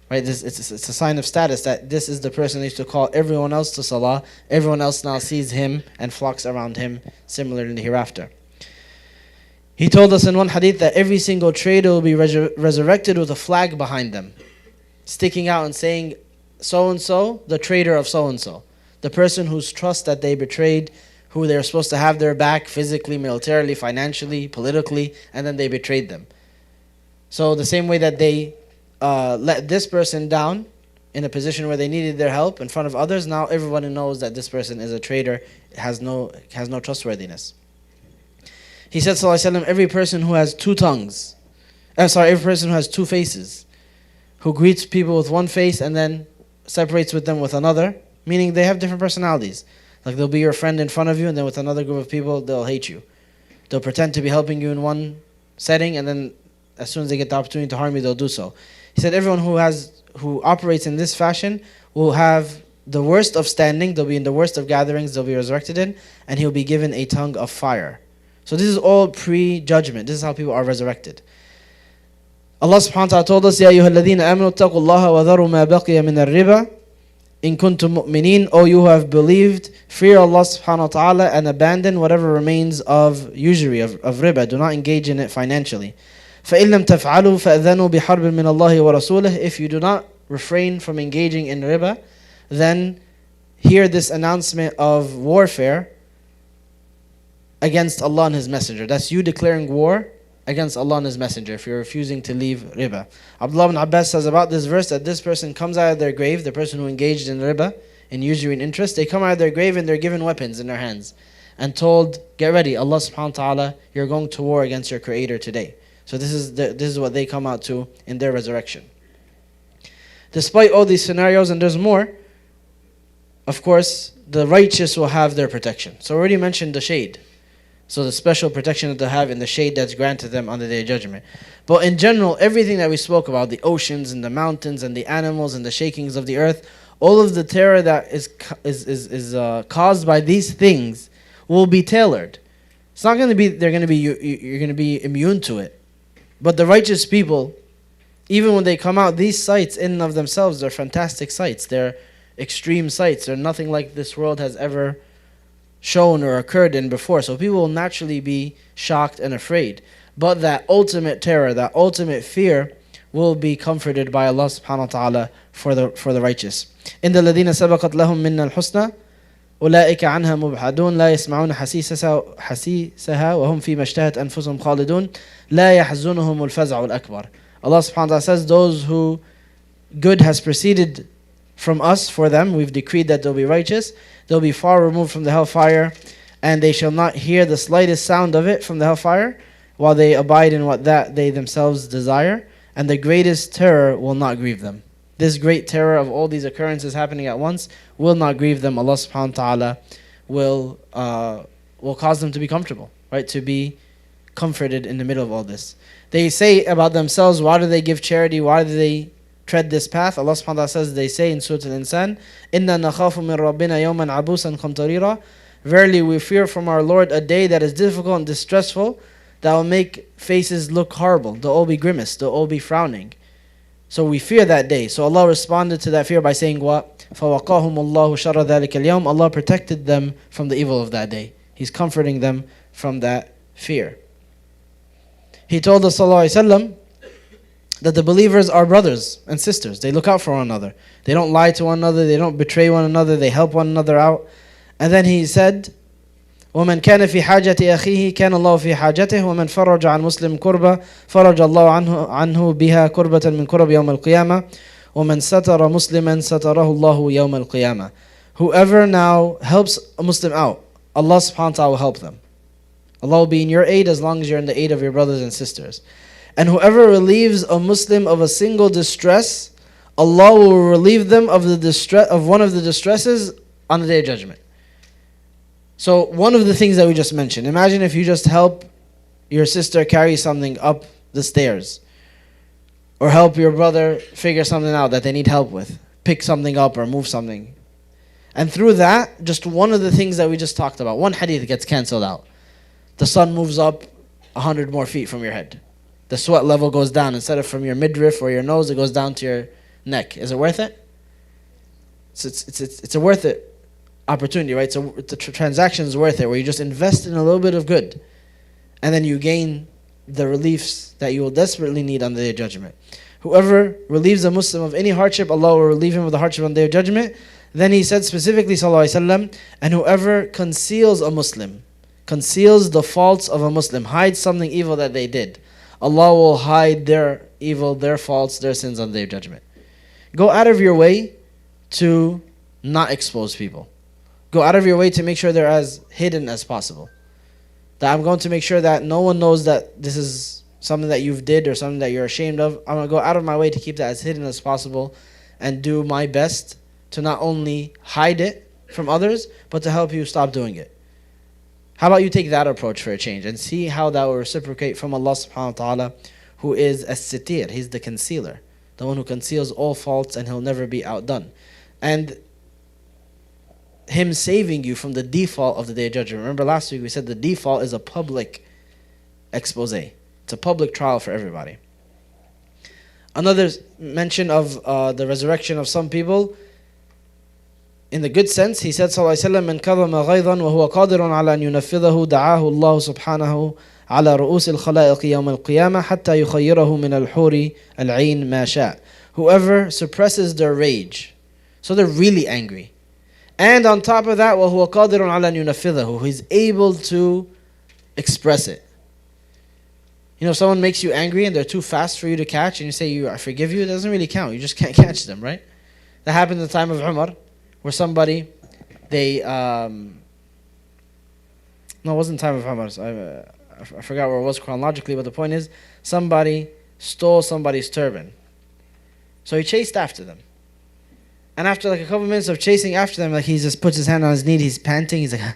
Right? It's a sign of status that this is the person that used to call everyone else to salah. Everyone else now sees him and flocks around him, similar in the hereafter. He told us in one hadith that every single trader will be resurrected with a flag behind them, sticking out and saying, so-and-so, the traitor of so-and-so. The person whose trust that they betrayed, who they're supposed to have their back physically, militarily, financially, politically, and then they betrayed them. So the same way that they let this person down in a position where they needed their help in front of others, now everybody knows that this person is a traitor, has no trustworthiness. He said, sallallahu alaihi wasallam, every person who has every person who has two faces, who greets people with one face and then separates with them with another, meaning they have different personalities. Like they'll be your friend in front of you, and then with another group of people, they'll hate you. They'll pretend to be helping you in one setting, and then as soon as they get the opportunity to harm you, they'll do so. He said everyone who operates in this fashion will have the worst of standing, they'll be in the worst of gatherings, they'll be resurrected in, and he'll be given a tongue of fire. So this is all pre-judgment. This is how people are resurrected. Allah subhanahu wa ta'ala told us, Ya ayyuha alladhina amanu taqullaha wa dharu ma baqiya min al-riba in kuntum mu'minin. O you who have believed, fear Allah subhanahu wa ta'ala and abandon whatever remains of usury, of riba. Do not engage in it financially. فَإِن لَمْ تَفْعَلُوا فَأَذَنُوا بِحَرْبٍ مِّنَ اللَّهِ وَرَسُولِهِ. If you do not refrain from engaging in riba, then hear this announcement of warfare against Allah and His Messenger. That's you declaring war against Allah and His Messenger if you're refusing to leave riba. Abdullah ibn Abbas says about this verse that this person comes out of their grave, the person who engaged in riba, in usury and interest, they come out of their grave and they're given weapons in their hands and told, get ready, Allah subhanahu wa ta'ala, you're going to war against your creator today. So this is what they come out to in their resurrection. Despite all these scenarios, and there's more, of course, the righteous will have their protection. So I already mentioned the shade. So the special protection that they have in the shade that's granted them on the Day of Judgment. But in general, everything that we spoke about, the oceans and the mountains and the animals and the shakings of the earth, all of the terror that is caused by these things will be tailored. It's not going to be, you're going to be immune to it. But the righteous people, even when they come out, these sights in and of themselves, they're fantastic sights. They're extreme sights. They're nothing like this world has ever shown or occurred in before. So people will naturally be shocked and afraid. But that ultimate terror, that ultimate fear will be comforted by Allah subhanahu wa ta'ala for the righteous. إِنَّ الَّذِينَ سَبَقَتْ لَهُم مِّنَّا الْحُسْنَى أولئك عنها مبعدون لا يسمعون حسيسها وهم فيما اشتهت أنفسهم خالدون لا يحزنهم الفزع الأكبر. Allah subhanahu wa ta'ala says, those who good has proceeded from us for them, we've decreed that they'll be righteous, they'll be far removed from the hellfire, and they shall not hear the slightest sound of it from the hellfire, while they abide in what that they themselves desire, and the greatest terror will not grieve them. This great terror of all these occurrences happening at once will not grieve them. Allah subhanahu wa ta'ala will cause them to be comfortable, right? To be comforted in the middle of all this. They say about themselves, why do they give charity? Why do they tread this path? Allah subhanahu wa ta'ala says, they say in Surah Al-Insan, إِنَّا نَخَافُ مِن رَبِّنَا يَوْمًا عَبُوسًا قَمْطَرِيرًا. Verily we fear from our Lord a day that is difficult and distressful, that will make faces look horrible. They'll all be grimaced. They'll all be frowning. So we fear that day. So Allah responded to that fear by saying what? فَوَقَاهُمُ اللَّهُ شَرَّ ذَلِكَ الْيَوْمِ. Allah protected them from the evil of that day. He's comforting them from that fear. He told us ﷺ that the believers are brothers and sisters. They look out for one another. They don't lie to one another. They don't betray one another. They help one another out. And then he said, ومن كان في حاجة أخيه كان الله في حاجته ومن فرج عن مسلم كربة فرج الله عنه بها كربة من كرب يوم القيامة ومن ستر مسلما ستره الله يوم القيامة. Whoever now helps a Muslim out, Allah subhanahu wa ta'ala will help them. Allah will be in your aid as long as you're in the aid of your brothers and sisters. And whoever relieves a Muslim of a single distress, Allah will relieve them of one of the distresses on the Day of Judgment. So one of the things that we just mentioned, imagine if you just help your sister carry something up the stairs, or help your brother figure something out that they need help with, pick something up or move something. And through that, just one of the things that we just talked about, one hadith gets cancelled out. The sun moves up 100 more feet from your head. The sweat level goes down. Instead of from your midriff or your nose, it goes down to your neck. Is it worth it? It's a worth it opportunity, right? So the transaction is worth it, where you just invest in a little bit of good, and then you gain the reliefs that you will desperately need on the Day of Judgment. Whoever relieves a Muslim of any hardship, Allah will relieve him of the hardship on the Day of Judgment. Then he said specifically, sallallahu alaihi wasallam, and whoever conceals a Muslim, conceals the faults of a Muslim, hides something evil that they did, Allah will hide their evil, their faults, their sins on the Day of Judgment. Go out of your way to not expose people. Go out of your way to make sure they're as hidden as possible. That I'm going to make sure that no one knows that this is something that you've did or something that you're ashamed of. I'm going to go out of my way to keep that as hidden as possible and do my best to not only hide it from others, but to help you stop doing it. How about you take that approach for a change and see how that will reciprocate from Allah subhanahu wa ta'ala, who is as-sitir. He's the concealer, the one who conceals all faults, and he'll never be outdone. And him saving you from the default of the Day of Judgment. Remember last week we said the default is a public expose. It's a public trial for everybody. Another mention of the resurrection of some people, in the good sense, he said, sallallahu alayhi wa sallam, مَنْ كَظَمَ غَيْظًا وَهُوَ قَادِرٌ عَلَى أَنْ يُنَفِّذَهُ دَعَاهُ اللَّهُ سُبْحَانَهُ على رؤوس الخلائق يوم القيامة حتى يخيره من الحور العين ما شاء. Whoever suppresses their rage, so they're really angry, and on top of that, وَهُوَ قَادِرٌ عَلَى أَنْ يُنَفِّذَهُ, he's able to express it. You know, someone makes you angry and they're too fast for you to catch, and you say, I forgive you, it doesn't really count. You just can't catch them, right? That happened in the time of Umar, where somebody, no, it wasn't the time of Umar. I forgot where it was chronologically, but the point is, somebody stole somebody's turban. So he chased after them. And after like a couple minutes of chasing after them, like he just puts his hand on his knee, he's panting, he's like,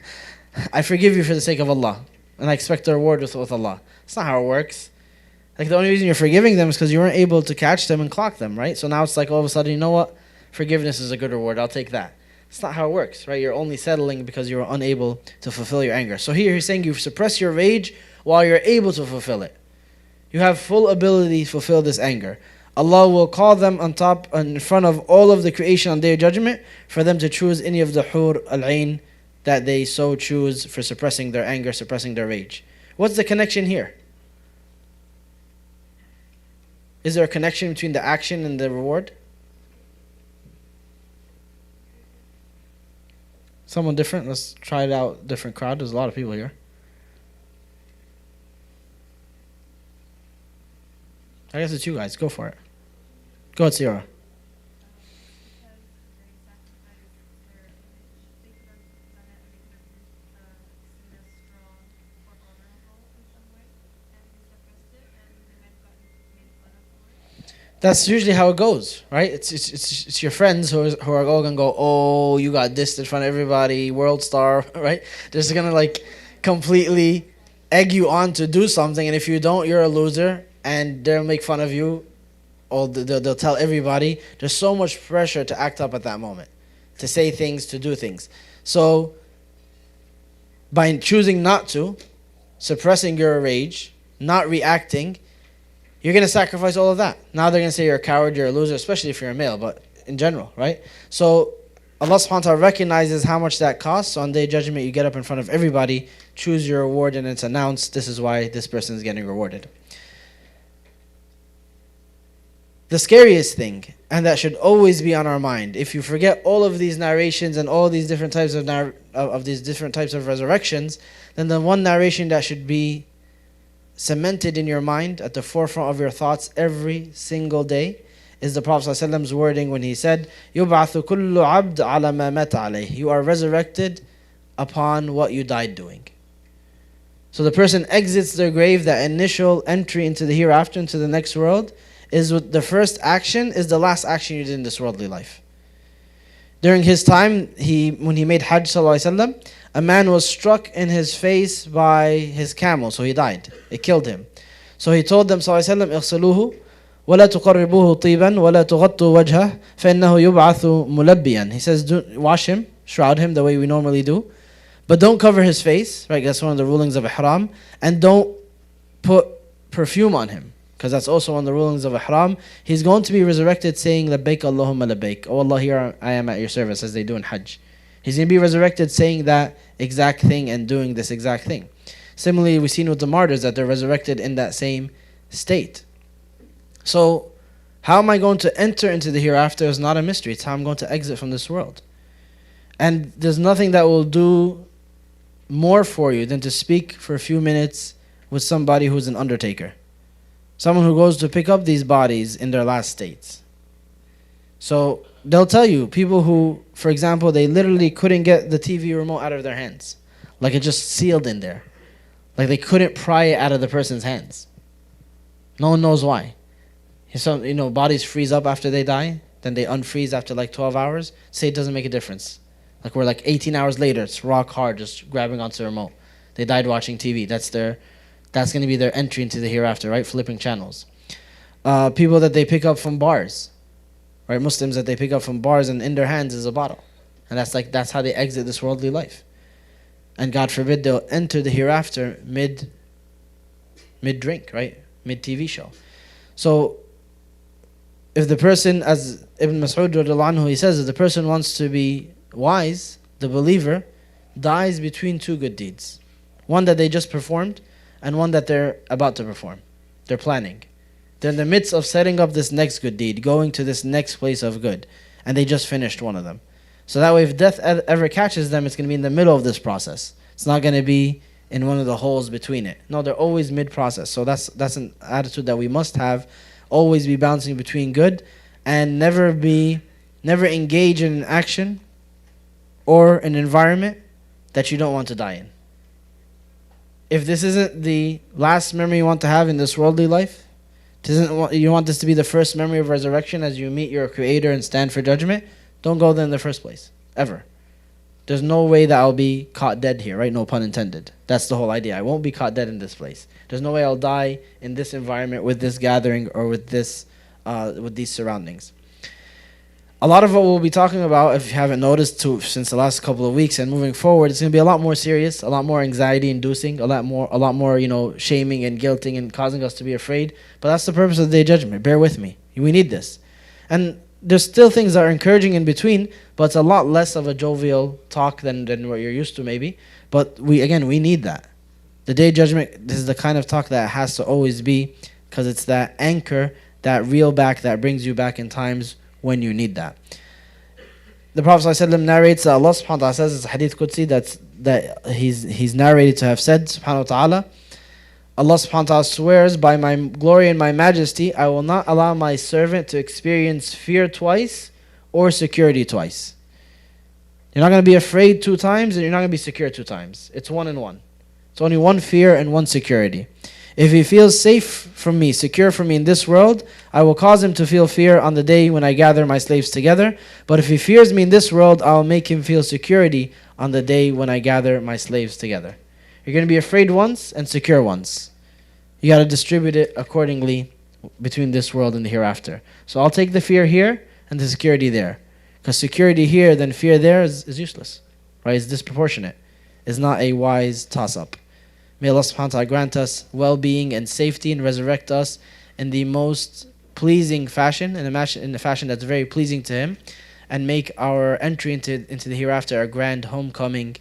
I forgive you for the sake of Allah, and I expect a reward with Allah. That's not how it works. Like the only reason you're forgiving them is because you weren't able to catch them and clock them, right? So now it's like all of a sudden, you know what? Forgiveness is a good reward, I'll take that. It's not how it works, right? You're only settling because you were unable to fulfill your anger. So here he's saying you suppress your rage while you're able to fulfill it. You have full ability to fulfill this anger. Allah will call them on top, in front of all of the creation on Day of Judgment, for them to choose any of the hur al-ain that they so choose for suppressing their anger, suppressing their rage. What's the connection here? Is there a connection between the action and the reward? Someone different? Let's try it out. Different crowd. There's a lot of people here. I guess it's you guys. Go for it. Go ahead, Sierra. That's usually how it goes, right? It's your friends who are all gonna go, oh, you got dissed in front of everybody, world star, right? They're just gonna like completely egg you on to do something, and if you don't, you're a loser, and they'll make fun of you, or they'll tell everybody. There's so much pressure to act up at that moment, to say things, to do things. So by choosing not to, suppressing your rage, not reacting, you're going to sacrifice all of that. Now they're going to say you're a coward, you're a loser, especially if you're a male, but in general, right? So Allah subhanahu wa ta'ala recognizes how much that costs. So on Day of Judgment, you get up in front of everybody, choose your reward, and it's announced, this is why this person is getting rewarded. The scariest thing, and that should always be on our mind, if you forget all of these narrations and all these different types of these different types of resurrections, then the one narration that should be cemented in your mind, at the forefront of your thoughts every single day, is the Prophet ﷺ's wording when he said, يُبْعَثُ كُلُّ عَبْدٍ عَلَى مَا مَاتَ عَلَيْهِ. You are resurrected upon what you died doing. So the person exits their grave, that initial entry into the hereafter, into the next world, is with the first action, is the last action you did in this worldly life. During his time, when he made Hajj ﷺ, a man was struck in his face by his camel, so he died. It killed him. So he told them ﷺ, اغسلوه ولا تقربوه طيبا ولا تغطوا وجهه فإنه يبعث ملبيا. He says, wash him, shroud him the way we normally do, but don't cover his face, right? That's one of the rulings of ihram. And don't put perfume on him, because that's also one of the rulings of ihram. He's going to be resurrected saying, labbaik Allahumma labbaik. Oh Allah, here I am at your service, as they do in Hajj. He's going to be resurrected saying that exact thing and doing this exact thing. Similarly, we've seen with the martyrs that they're resurrected in that same state. So, how am I going to enter into the hereafter is not a mystery. It's how I'm going to exit from this world. And there's nothing that will do more for you than to speak for a few minutes with somebody who's an undertaker. Someone who goes to pick up these bodies in their last states. So, they'll tell you, people who, for example, they literally couldn't get the TV remote out of their hands. Like it just sealed in there. Like they couldn't pry it out of the person's hands. No one knows why. Some, bodies freeze up after they die, then they unfreeze after like 12 hours. Say it doesn't make a difference. Like we're like 18 hours later, it's rock hard, just grabbing onto the remote. They died watching TV. That's going to be their entry into the hereafter, right? Flipping channels. People that they pick up from bars. Right, Muslims that they pick up from bars, and in their hands is a bottle, and that's how they exit this worldly life. And God forbid they'll enter the hereafter mid drink, right, mid TV show. So if the person, as Ibn Mas'ud radhiyallahu anhu, he says, if the person wants to be wise, the believer dies between two good deeds, one that they just performed and one that they're about to perform. They're planning. They're in the midst of setting up this next good deed, going to this next place of good, and they just finished one of them. So that way, if death ever catches them, it's going to be in the middle of this process. It's not going to be in one of the holes between it. No, they're always mid-process. So that's an attitude that we must have. Always be bouncing between good, and never engage in an action or an environment that you don't want to die in. If this isn't the last memory you want to have in this worldly life, you want this to be the first memory of resurrection as you meet your Creator and stand for judgment, don't go there in the first place, ever. There's no way that I'll be caught dead here, right? No pun intended. That's the whole idea. I won't be caught dead in this place. There's no way I'll die in this environment, with this gathering, or with these surroundings. A lot of what we'll be talking about, if you haven't noticed since the last couple of weeks and moving forward, it's going to be a lot more serious, a lot more anxiety-inducing, a lot more, shaming and guilting and causing us to be afraid. But that's the purpose of the Day of Judgment. Bear with me. We need this. And there's still things that are encouraging in between, but it's a lot less of a jovial talk than what you're used to maybe. But we need that. The Day of Judgment, this is the kind of talk that has to always be, because it's that anchor, that reel back, that brings you back in times when you need that. The Prophet ﷺ narrates that Allah subhanahu wa ta'ala says, it's a hadith Qudsi, that he's narrated to have said, subhanahu wa ta'ala, Allah subhanahu wa ta'ala swears, by my glory and my majesty, I will not allow my servant to experience fear twice or security twice. You're not going to be afraid 2 times and you're not going to be secure 2 times. It's 1 and 1. It's only 1 fear and 1 security. If he feels safe from me, secure from me in this world, I will cause him to feel fear on the day when I gather my slaves together. But if he fears me in this world, I will make him feel security on the day when I gather my slaves together. You're going to be afraid once and secure once. You got to distribute it accordingly between this world and the hereafter. So I'll take the fear here and the security there. Because security here, then fear there is useless. Right? It's disproportionate. It's not a wise toss-up. May Allah subhanahu wa ta'ala grant us well-being and safety and resurrect us in the most pleasing fashion, in the fashion that's very pleasing to Him, and make our entry into the hereafter a grand homecoming